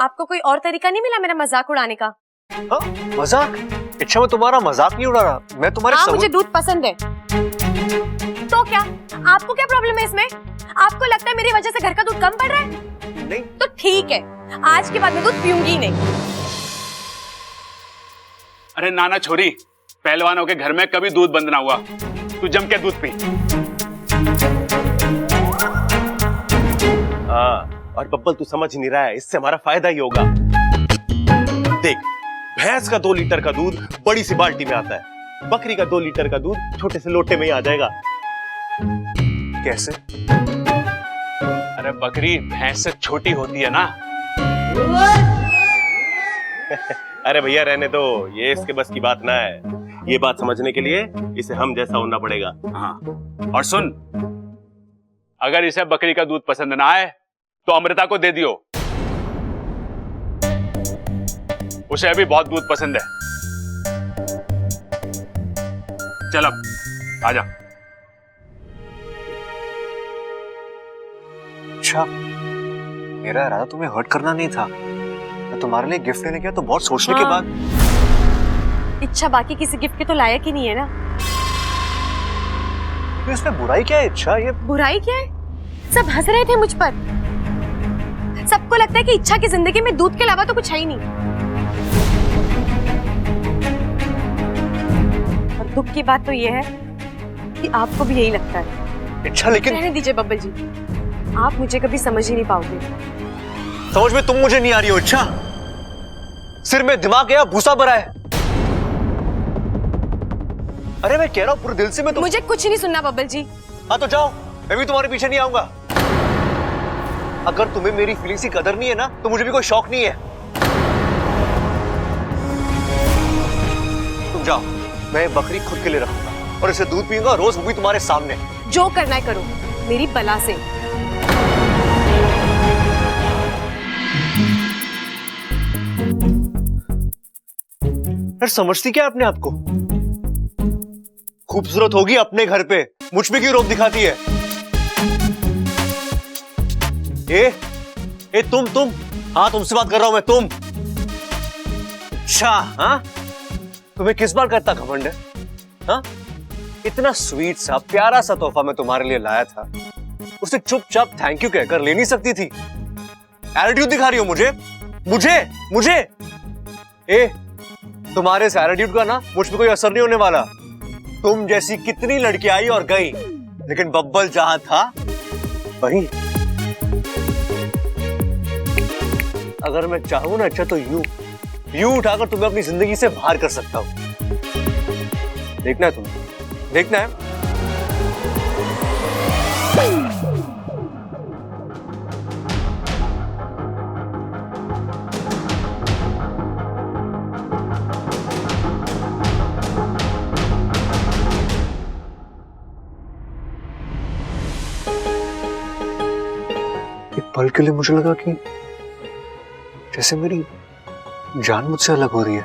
आपको कोई और तरीका नहीं मिला मेरा मजाक उड़ाने का? मजाक? इच्छा, मैं तुम्हारा मजाक नहीं उड़ा रहा, मैं तुम्हारे हाँ, मुझे दूध पसंद है। तो क्या आपको क्या प्रॉब्लम है इसमें? आपको लगता है मेरी वजह से घर का दूध कम पड़ रहा है? नहीं। तो ठीक है, आज के बाद मैं दूध पीऊंगी ही नहीं। अरे नाना छोरी, पहलवानों के घर में कभी दूध बंद ना हुआ। तू जम के दूध पी। हाँ, और बब्बल तू समझ नहीं रहा है, इससे हमारा फायदा ही होगा। देख, भैंस का 2 लीटर का दूध बड़ी सी बाल्टी में आता है, बकरी का 2 लीटर का दूध छोटे से लोटे में ही आ जाएगा। कैसे? अरे बकरी भैंस से छोटी होती है ना। अरे भैया रहने दो, ये इसके बस की बात ना है। ये बात समझने के लिए इसे हम जैसा होना पड़ेगा। हाँ, और सुन, अगर इसे बकरी का दूध पसंद ना आए तो अमृता को दे दियो, उसे अभी बहुत दूध पसंद है। चल अब आजा। अच्छा, मेरा इरादा तुम्हें हर्ट करना नहीं था। मैं तुम्हारे लिए गिफ्ट लेने गया तो बहुत सोचने के बाद। इच्छा बाकी किसी गिफ्ट के तो लायक ही नहीं है ना। तो इसमें बुराई क्या है इच्छा? ये बुराई क्या है? सब हंस रहे थे मुझ पर। सबको लगता है कि इच्छा की जिंदगी में दूध के अलावा तो कुछ है ही नहीं। और दुख की बात तो ये है कि आपको भी यही लगता है। इच्छा, लेकिन रहने दीजिए बब्बल जी, आप मुझे कभी समझ ही नहीं पाओगे। समझ में तुम मुझे नहीं आ रही हो इच्छा। सिर में दिमाग या भूसा भरा है। अरे मैं कह रहा हूं पूरे दिल से, मैं तो मुझे कुछ नहीं सुनना बब्बल जी। हाँ तो जाओ, मैं भी तुम्हारे पीछे नहीं आऊंगा। अगर तुम्हें मेरी फीलिंग्स की कदर नहीं है ना, तो मुझे भी कोई शौक नहीं है। तुम जाओ, मैं बकरी खुद के लिए रखूंगा और इसे दूध पीऊंगा रोज, वो भी तुम्हारे सामने। जो करना है करो, मेरी बला से। यार समझती क्या अपने आप को? खूबसूरत होगी अपने घर पे, मुझ में क्यों रोब दिखाती है? ए तुम हाँ, तुमसे बात कर रहा हूं मैं। तुम अच्छा, हाँ तुम्हें किस बार का इतना घमंड है? हाँ, इतना स्वीट सा प्यारा सा तोहफा मैं तुम्हारे लिए लाया था, उसे चुपचाप थैंक यू कहकर ले नहीं सकती थी? एटीट्यूड दिखा रही हो मुझे। तुम्हारे इस एटीट्यूड का ना मुझ पे कोई असर नहीं होने वाला। तुम जैसी कितनी लड़कियां आई और गई, लेकिन बब्बल जहां था वहीं। अगर मैं चाहूं ना अच्छा, तो यूं उठाकर तुम्हें अपनी जिंदगी से बाहर कर सकता हूं। देखना है तुम्हें, देखना है। पल के लिए मुझे लगा कि जैसे मेरी जान मुझसे अलग हो रही है।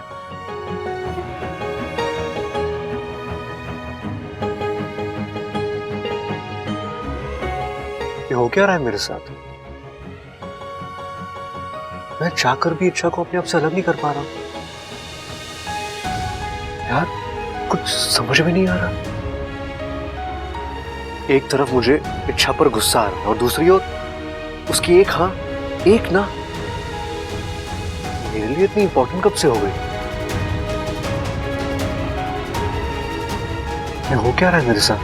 ये हो क्या रहा है मेरे साथ? मैं चाहकर भी इच्छा को अपने आप से अलग नहीं कर पा रहा। यार कुछ समझ में नहीं आ रहा। एक तरफ मुझे इच्छा पर गुस्सा आ रहा है और दूसरी ओर उसकी एक हाँ एक ना मेरे लिए इतनी इंपॉर्टेंट कब से हो गई? ये हो क्या रहा है मेरे साथ?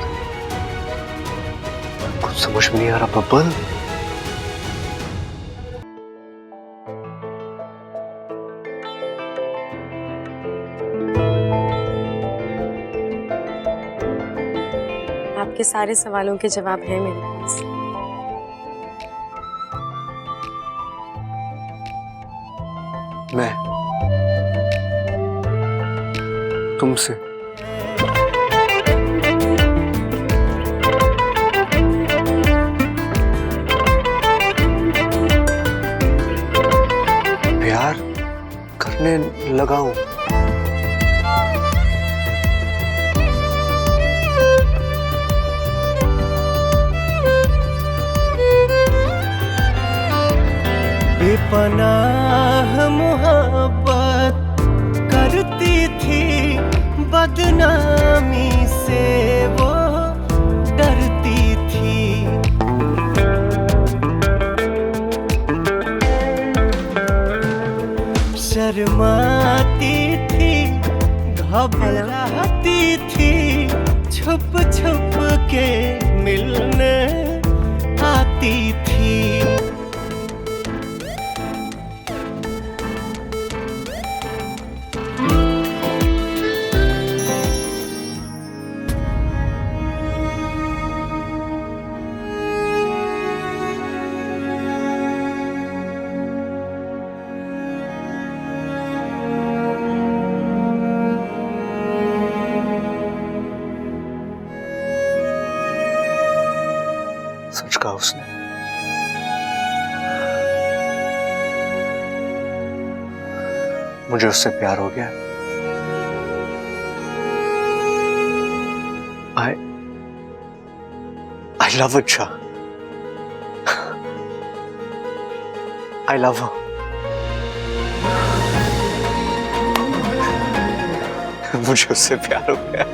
कुछ समझ में नहीं आ रहा बब्बल। आपके सारे सवालों के जवाब हैं मेरे पास। मैं तुमसे प्यार करने लगा हूं। बेपनाह बदनामी से वो डरती थी। शर्माती थी, घबराती थी, छुप छुप के मिलने आती थी। सच कहा उसने। मुझे उससे प्यार हो गया। I love Icha. I love her. मुझे उससे प्यार हो गया।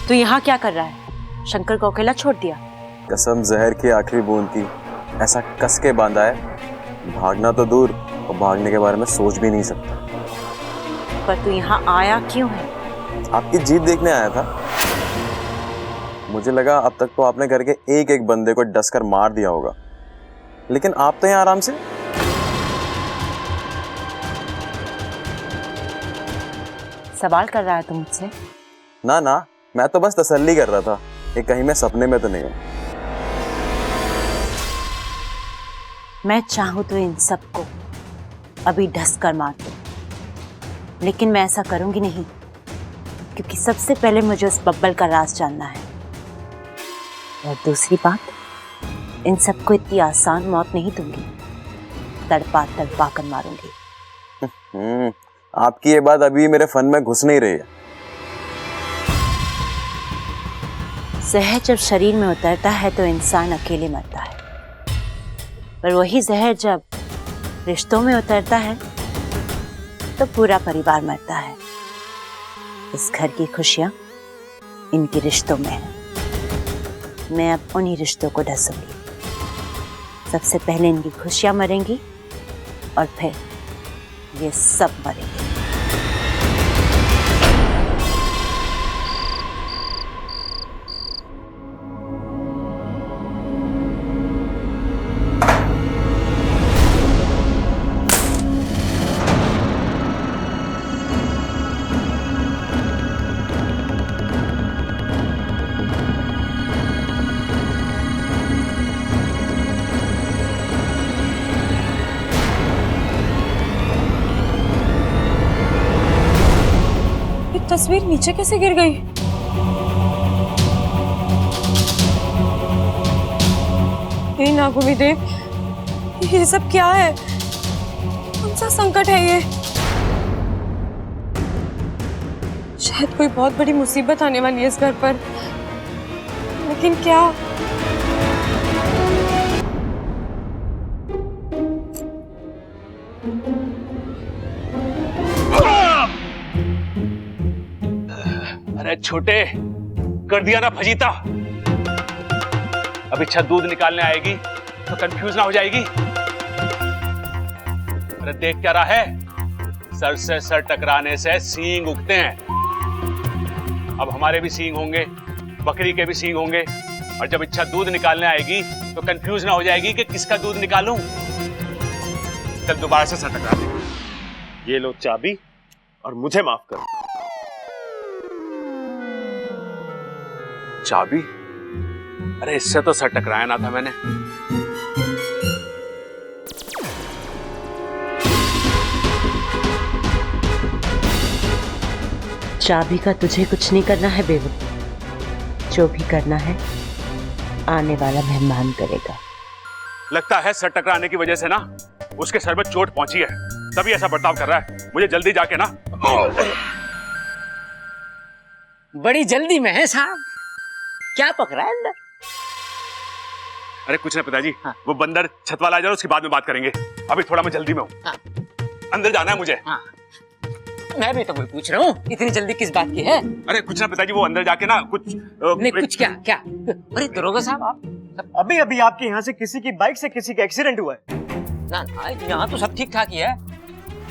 तो यहाँ क्या कर रहा है? शंकर को अकेला छोड़ दिया? कसम जहर की आखिरी बूंद की, ऐसा कस के बांधा है, भागना तो दूर और भागने के बारे में सोच भी नहीं सकता। पर तू यहाँ आया क्यों है? आपकी जीत देखने आया था। मुझे लगा अब तक तो आपने घर के एक एक बंदे को डस कर मार दिया होगा, लेकिन आप तो यहाँ आराम से। सवाल कर रहा है तू मुझसे? ना ना, मैं तो बस तसल्ली कर रहा था कि कहीं मैं सपने में तो नहीं हूं। मैं चाहूं तो इन सबको अभी ढस कर मार दूं, लेकिन मैं ऐसा करूंगी नहीं, क्योंकि सबसे पहले मुझे उस बब्बल का राज जानना है। और दूसरी बात, इन सबको इतनी आसान मौत नहीं दूंगी, तड़पा तड़पा कर मारूंगी। आपकी ये बात अभी मेरे फन में घुस नहीं रही है। जहर जब शरीर में उतरता है तो इंसान अकेले मरता है, पर वही जहर जब रिश्तों में उतरता है तो पूरा परिवार मरता है। इस घर की खुशियां इनके रिश्तों में है। मैं अब उन्हीं रिश्तों को ढसूंगी। सबसे पहले इनकी खुशियां मरेंगी और फिर ये सब मरेंगे। तस्वीर नीचे कैसे गिर गई? हे नागुवी देव, ये सब क्या है? कौन सा संकट है ये? शायद कोई बहुत बड़ी मुसीबत आने वाली है इस घर पर, लेकिन क्या? अरे छोटे, कर दिया ना फजीता। अब इच्छा दूध निकालने आएगी तो कंफ्यूज ना हो जाएगी। अरे देख क्या रहा है, सर से सर टकराने से सींग उगते हैं। अब हमारे भी सींग होंगे, बकरी के भी सींग होंगे, और जब इच्छा दूध निकालने आएगी तो कंफ्यूज ना हो जाएगी कि किसका दूध निकालूं। तब दोबारा से सर टकरा देगी। ये लो चाबी और मुझे माफ करो। चाबी? अरे इससे तो सर टकराया ना था मैंने। चाबी का तुझे कुछ नहीं करना है बेबू, जो भी करना है आने वाला मेहमान करेगा। लगता है सर टकराने की वजह से ना उसके सर में चोट पहुंची है, तभी ऐसा बर्ताव कर रहा है। मुझे जल्दी जाके ना। बड़ी जल्दी में है साहब, क्या पक रहा है अंदर? अरे कुछ ना पिताजी, वो बंदर छत वाला आ जाए, उसके बाद में बात करेंगे। अभी थोड़ा मैं जल्दी में हूँ। अंदर जाना है मुझे। मैं भी तो वही पूछ रहा हूँ, इतनी जल्दी किस बात की है? अरे कुछ ना पिताजी, वो अंदर जाके ना कुछ नहीं कुछ क्या क्या? अरे दरोगा साहब आप अभी अभी आपके यहाँ से किसी की बाइक से किसी का एक्सीडेंट हुआ है। ना ना, यहाँ तो सब ठीक ठाक ही है।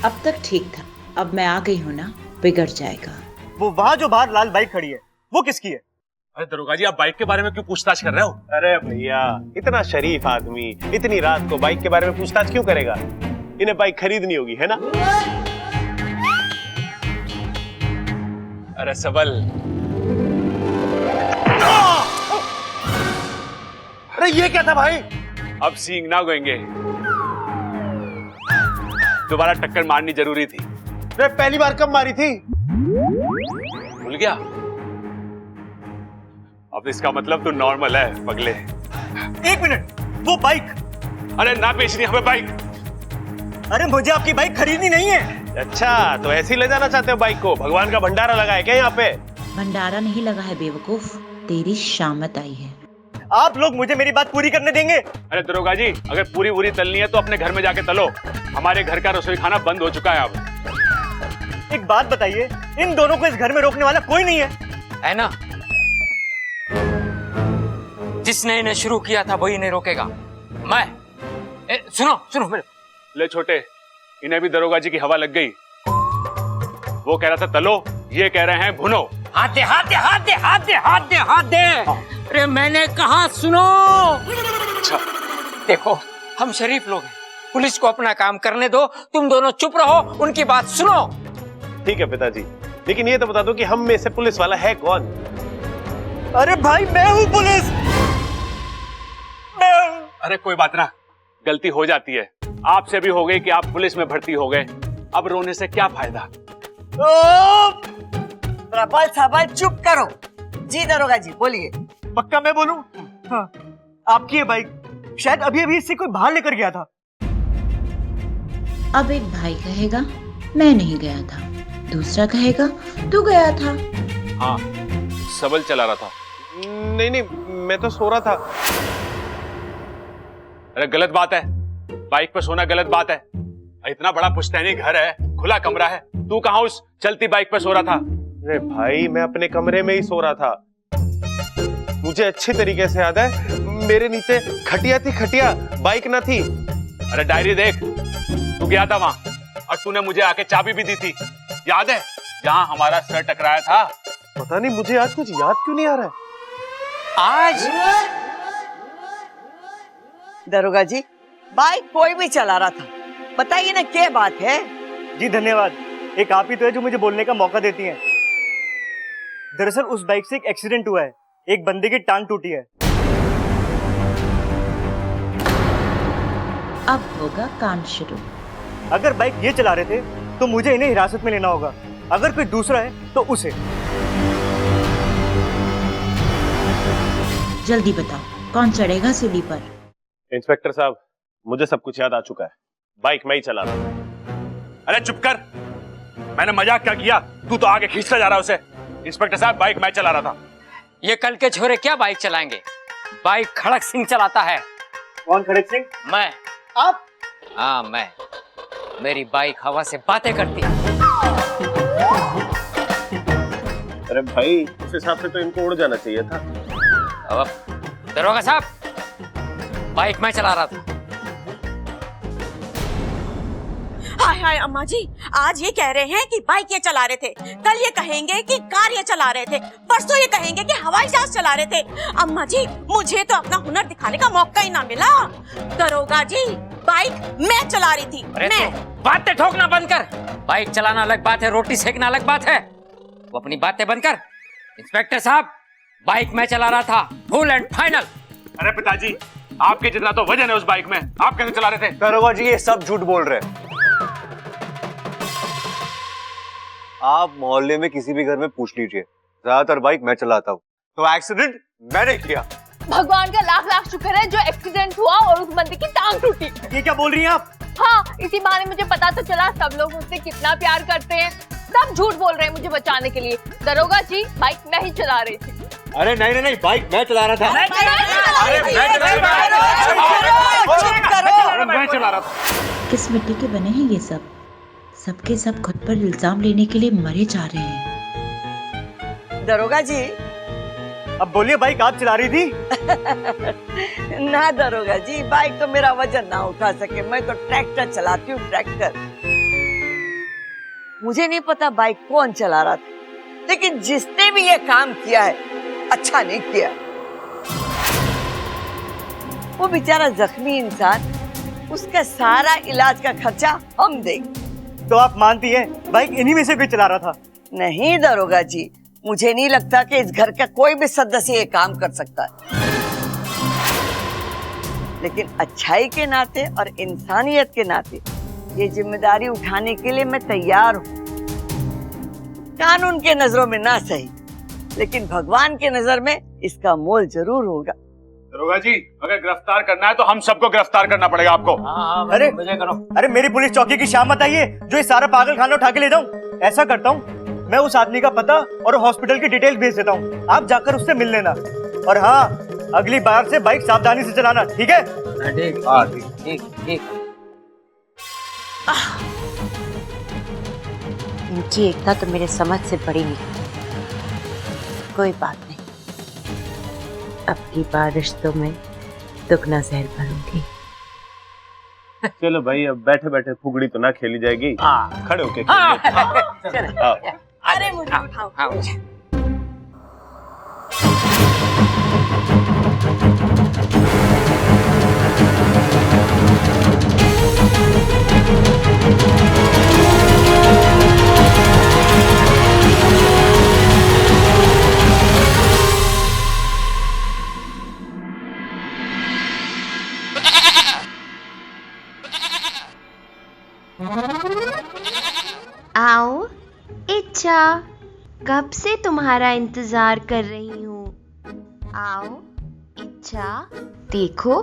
अब तक ठीक था, अब मैं आ गई हूँ ना, बिगड़ जाएगा। वो वहाँ जो बाहर लाल बाइक खड़ी है, वो किसकी है? अरे दरोगा जी, आप बाइक के बारे में क्यों पूछताछ कर रहे हो? अरे भैया, इतना शरीफ आदमी इतनी रात को बाइक के बारे में पूछताछ क्यों करेगा? इन्हें बाइक खरीदनी होगी, है ना? अरे सबल, अरे ये क्या था भाई? अब सींग ना गोएंगे। दोबारा टक्कर मारनी जरूरी थी। अरे पहली बार कब मारी थी? भूल गया? अब इसका मतलब तो नॉर्मल है पगले। एक मिनट, वो बाइक। अरे ना बेचनी हमें बाइक। अरे मुझे आपकी बाइक खरीदनी नहीं है। अच्छा, तो ऐसे ही ले जाना चाहते हो बाइक को? भगवान का भंडारा लगा है क्या यहाँ पे? भंडारा नहीं लगा है बेवकूफ, तेरी शामत आई है। आप लोग मुझे मेरी बात पूरी करने देंगे? अरे दरोगा जी, अगर पूरी पूरी तलनी है तो अपने घर में जाके तलो। हमारे घर का रसोई खाना बंद हो चुका है अब। एक बात बताइए, इन दोनों को इस घर में रोकने वाला कोई नहीं है ना? जिसने इन्हें शुरू किया था वही इन्हें रोकेगा। मैं सुनो सुनो मेरे। ले छोटे, इन्हें भी दरोगा जी की हवा लग गई। वो कह रहा था तलो, ये कह रहे हैं भुनो। हाथ दे हाथ दे हाथ दे हाथ दे हाथ दे हाथ दे। अरे मैंने कहा सुनो। अच्छा देखो, हम शरीफ लोग हैं, पुलिस को अपना काम करने दो, तुम दोनों चुप रहो, उनकी बात सुनो। ठीक है पिताजी, लेकिन ये तो बता दो कि हम में से पुलिस वाला है कौन? अरे भाई, मैं हूँ पुलिस। अरे कोई बात ना, गलती हो जाती है। आपसे भी हो गई कि आप पुलिस में भर्ती हो गए, अब रोने से क्या फायदा? प्रबल सबल चुप करो। जी दरोगा जी बोलिए। पक्का मैं बोलूं? हाँ, आपकी ये बाइक शायद अभी अभी इससे कोई बाहर लेकर गया था। अब एक भाई कहेगा मैं नहीं गया था, दूसरा कहेगा तू गया था। हाँ, सबल चला रहा था। नहीं नहीं, मैं तो सो रहा था। अरे गलत बात है, बाइक पर सोना गलत बात है। इतना बड़ा पुश्तैनी घर है, खुला कमरा है, तू कहाँ उस चलती बाइक पर सो रहा था? अरे भाई, मैं अपने कमरे में ही सो रहा था। मुझे अच्छी तरीके से याद है, मेरे नीचे खटिया थी, खटिया, बाइक ना थी। अरे डायरी देख, तू गया था वहां और तूने मुझे आके चाबी भी दी थी, याद है? जहां हमारा सर टकराया था। पता नहीं मुझे आज कुछ याद क्यों नहीं आ रहा है। आज दरोगा जी, बाइक कोई भी चला रहा था, बताइए ना क्या बात है? जी धन्यवाद, एक आप ही तो है जो मुझे बोलने का मौका देती हैं। दरअसल उस बाइक से एक एक्सीडेंट हुआ है, एक बंदे की टांग टूटी है। अब होगा कांड शुरू। अगर बाइक ये चला रहे थे तो मुझे इन्हें हिरासत में लेना होगा, अगर कोई दूसरा है तो उसे। जल्दी बताओ, कौन चढ़ेगा सूली पर? इंस्पेक्टर साहब, मुझे सब कुछ याद आ चुका है, बाइक मैं ही चला रहा था। अरे चुप कर, मैंने मजाक क्या किया? तू तो आगे खींचता जा रहा है उसे। इंस्पेक्टर साहब, बाइक मैं चला रहा था। ये कल के छोरे क्या बाइक चलाएंगे? बाइक खड़क सिंह चलाता है। कौन खड़क सिंह? मैं। आप? हाँ मैं। मेरी बाइक हवा से बातें करती है। अरे भाई, उस हिसाब से तो इनको उड़ जाना चाहिए था। अब दरोगा साहब, बाइक मैं चला रहा था। हाय हाय अम्मा जी, आज ये कह रहे हैं कि बाइक ये चला रहे थे, कल ये कहेंगे कि कार ये चला रहे थे, परसों ये कहेंगे कि हवाई जहाज चला रहे थे। अम्मा जी, मुझे तो अपना हुनर दिखाने का मौका ही ना मिला। दरोगा जी, बाइक मैं चला रही थी। मैं। बातें ठोकना बंद कर। बाइक चलाना अलग बात है, रोटी सेकना अलग बात है। वो अपनी बातें बंद कर। इंस्पेक्टर साहब, बाइक मैं चला रहा था, फुल एंड फाइनल। अरे पिताजी, आपके जितना तो वजन है उस बाइक में, आप कैसे चला रहे थे? दरोगा जी, ये सब झूठ बोल रहे हैं। आप मोहल्ले में किसी भी घर में पूछ लीजिए, ज्यादातर बाइक मैं चलाता हूँ, तो एक्सीडेंट मैंने किया। भगवान का लाख लाख शुक्र है जो एक्सीडेंट हुआ और उस बंदे की टांग टूटी। ये क्या बोल रही हैं आप? हाँ, इसी बहाने मुझे पता तो चला सब लोग मुझसे कितना प्यार करते हैं। सब झूठ बोल रहे हैं मुझे बचाने के लिए। दरोगा जी, बाइक मैं ही चला रही थी। अरे नहीं नहीं नहीं, बाइक मैं चला रहा था। मैं चला रहा था। किस मिट्टी के बने हैं ये सब? सबके सब खुद पर इल्जाम लेने के लिए मरे जा रहे हैं। दरोगा जी, अब बोलिए, बाइक आप चला रही थी? ना दरोगा जी, बाइक तो मेरा वजन ना उठा सके। मैं तो ट्रैक्टर चलाती हूँ, ट्रैक्टर। मुझे नहीं पता बाइक कौन चला रहा था, लेकिन जिसने भी ये काम किया है अच्छा नहीं किया। वो बेचारा जख्मी इंसान, उसका सारा इलाज का खर्चा हम देंगे। तो आप मानती हैं बाइक इन्हीं में से कोई चला रहा था? नहीं दरोगा जी, मुझे नहीं लगता कि इस घर का कोई भी सदस्य ये काम कर सकता है, लेकिन अच्छाई के नाते और इंसानियत के नाते ये जिम्मेदारी उठाने के लिए मैं तैयार हूँ। कानून के नजरों में ना सही, लेकिन भगवान के नजर में इसका मोल जरूर होगा। दरोगा जी, अगर गिरफ्तार करना है तो हम सबको गिरफ्तार करना पड़ेगा आपको। अरे अरे मेरी पुलिस चौकी की शाम बताइए जो ये सारा पागल खाना उठा के ले जाऊं। ऐसा करता हूँ, मैं उस आदमी का पता और हॉस्पिटल की डिटेल भेज देता हूँ, आप जाकर उससे मिल लेना। और हाँ, अगली बार से बाइक सावधानी से चलाना, ठीक है? ठीक। इनकी एकता तो मेरे समझ से बड़ी निकली। कोई बात नहीं, अब की बार रिश्तों में दुगना जहर भरूंगी। चलो भाई, अब बैठे बैठे फुगड़ी तो ना खेली जाएगी। खड़े होके अरे मुझे उठाओ। आओ इच्छा, कब से तुम्हारा इंतजार कर रही हूँ। आओ इच्छा, देखो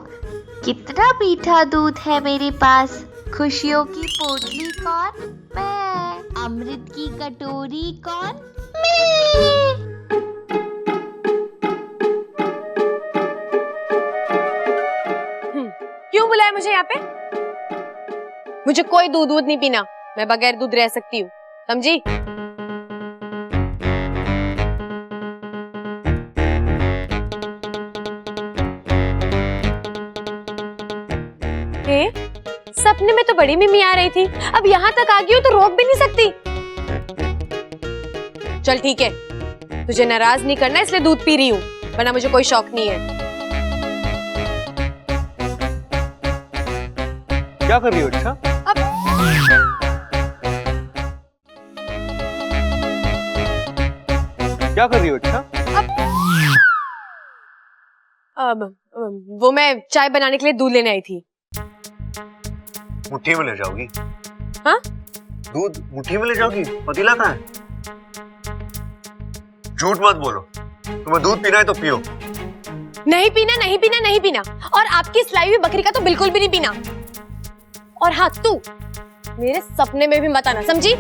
कितना मीठा दूध है मेरे पास। खुशियों की पोटली कौन? मैं। अमृत की कटोरी कौन? मैं। क्यों बुलाया मुझे यहाँ पे? मुझे कोई दूध नहीं पीना, मैं बगैर दूध रह सकती हूँ, समझी? सपने में तो बड़ी मिमी आ रही थी, अब यहाँ तक आ गई हो तो रोक भी नहीं सकती। चल ठीक है, तुझे नाराज नहीं करना इसलिए दूध पी रही हूँ, वरना मुझे कोई शौक नहीं है। क्या कर रही हो? अच्छा, क्या कर रही हो? अच्छा, अब वो मैं चाय बनाने के लिए दूध लेने आई थी। मुट्ठी में ले जाओगी? हाँ? दूध मुट्ठी में ले जाओगी? पतीला कहाँ है? झूठ मत बोलो, तुम्हें दूध पीना है तो पियो। नहीं पीना, नहीं पीना, नहीं पीना। और आपकी सिलाई हुई बकरी का तो बिल्कुल भी नहीं पीना। और हाँ, तू मेरे सपने में भी मत आना, समझी?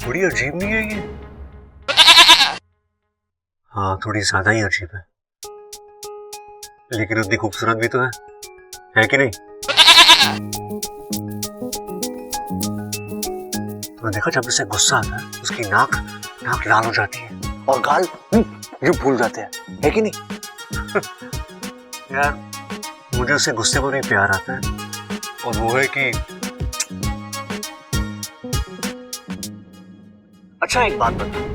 थोड़ी अजीब नहीं है ये? हाँ, थोड़ी ज्यादा ही अजीब है, लेकिन उतनी खूबसूरत भी तो है कि नहीं? तुमने देखा जब उसे गुस्सा आता है उसकी नाक लाल हो जाती है और गाल यूं फूल जाते हैं, है कि नहीं? यार, मुझे उससे गुस्से में भी प्यार आता है, और वो है कि अच्छा एक बात बता,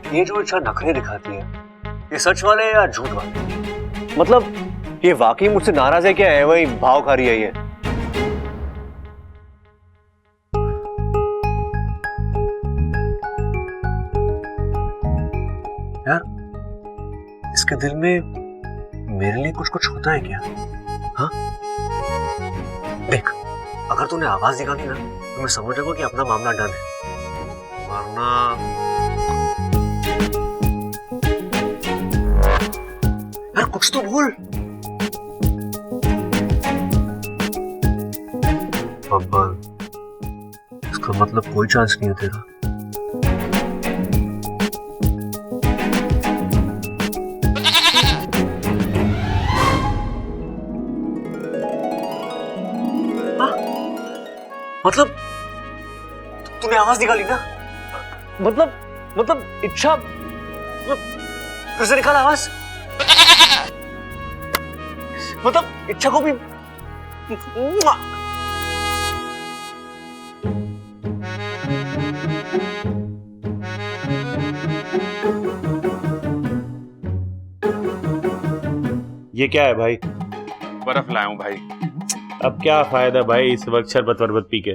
ये जो अच्छा नखरे दिखाती है, ये सच वाले या झूठ वाले? मतलब ये वाकई मुझसे नाराज है क्या, है वही भाव खा रही है ये? यार, इसके दिल में मेरे लिए कुछ कुछ होता है क्या? हाँ, देख, अगर तूने आवाज निकाली ना तो मैं समझ जाऊंगा कि अपना मामला डन है, वरना यार कुछ तो बोल। अब्बा, इसका मतलब कोई चांस नहीं है तेरा। मतलब तूने आवाज निकाली ना? मतलब इच्छा फिर से निकाला आवाज? मतलब इच्छा को भी ये क्या है भाई? बर्फ लाया हूं भाई। अब क्या फायदा भाई इस वक्त शरबत वरबत पी के?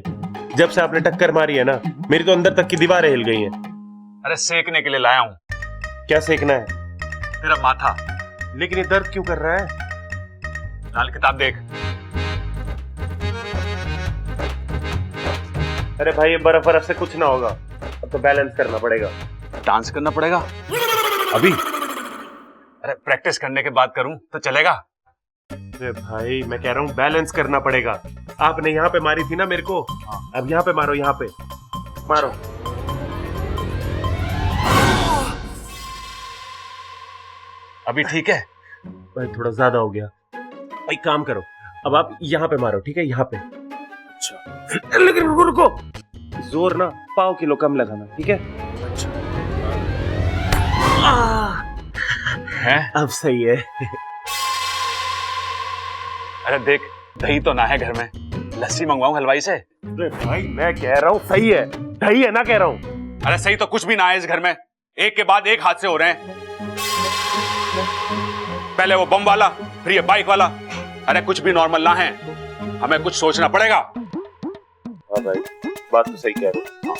जब से आपने टक्कर मारी है ना, मेरी तो अंदर तक की दीवारें हिल गई हैं। अरे सेकने के लिए लाया हूं। क्या सेकना है? तेरा माथा। लेकिन ये दर्द क्यों कर रहा है? लाल किताब देख। अरे भाई ये बर्फ बर्फ से कुछ ना होगा, अब तो बैलेंस करना पड़ेगा। डांस करना पड़ेगा अभी? अरे प्रैक्टिस करने के बाद करूं तो चलेगा? अरे भाई मैं कह रहा हूँ बैलेंस करना पड़ेगा। आपने यहाँ पे मारी थी ना मेरे को, अब यहाँ पे मारो, यहाँ पे मारो। अभी ठीक है? भाई थोड़ा ज्यादा हो गया। भाई काम करो, अब आप यहाँ पे मारो, ठीक है? यहाँ पे। अच्छा लेकिन रुको रुको, जोर ना पाव किलो कम लगाना, ठीक है? अच्छा है? अब सही है। अरे देख, दही तो ना है घर में, लस्सी मंगवाऊं हलवाई से? अरे भाई मैं कह रहा हूँ सही है, दही है ना कह रहा हूँ। अरे सही तो कुछ भी ना है इस घर में, एक के बाद एक हादसे हो रहे हैं। पहले वो बम वाला, फिर ये बाइक वाला। अरे कुछ भी नॉर्मल ना है, हमें कुछ सोचना पड़ेगा। हाँ भाई बात तो सही कह रहे हो।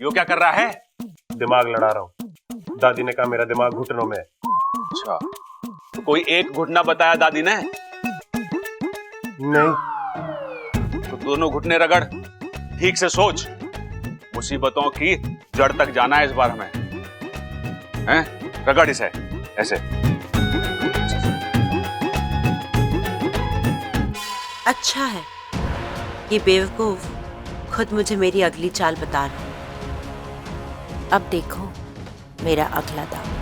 यो क्या कर रहा है? दिमाग लड़ा रहा हूँ। दादी ने कहा मेरा दिमाग घुटनों में है। अच्छा, तो कोई एक घुटना बताया दादी ने? नहीं। तो दोनों घुटने रगड़, ठीक से सोच। मुसीबतों की जड़ तक जाना है इस बार हमें, हैं? रगड़ इसे ऐसे। अच्छा है ये बेवकूफ खुद मुझे मेरी अगली चाल बता रहा है। अब देखो मेरा अगला दांव।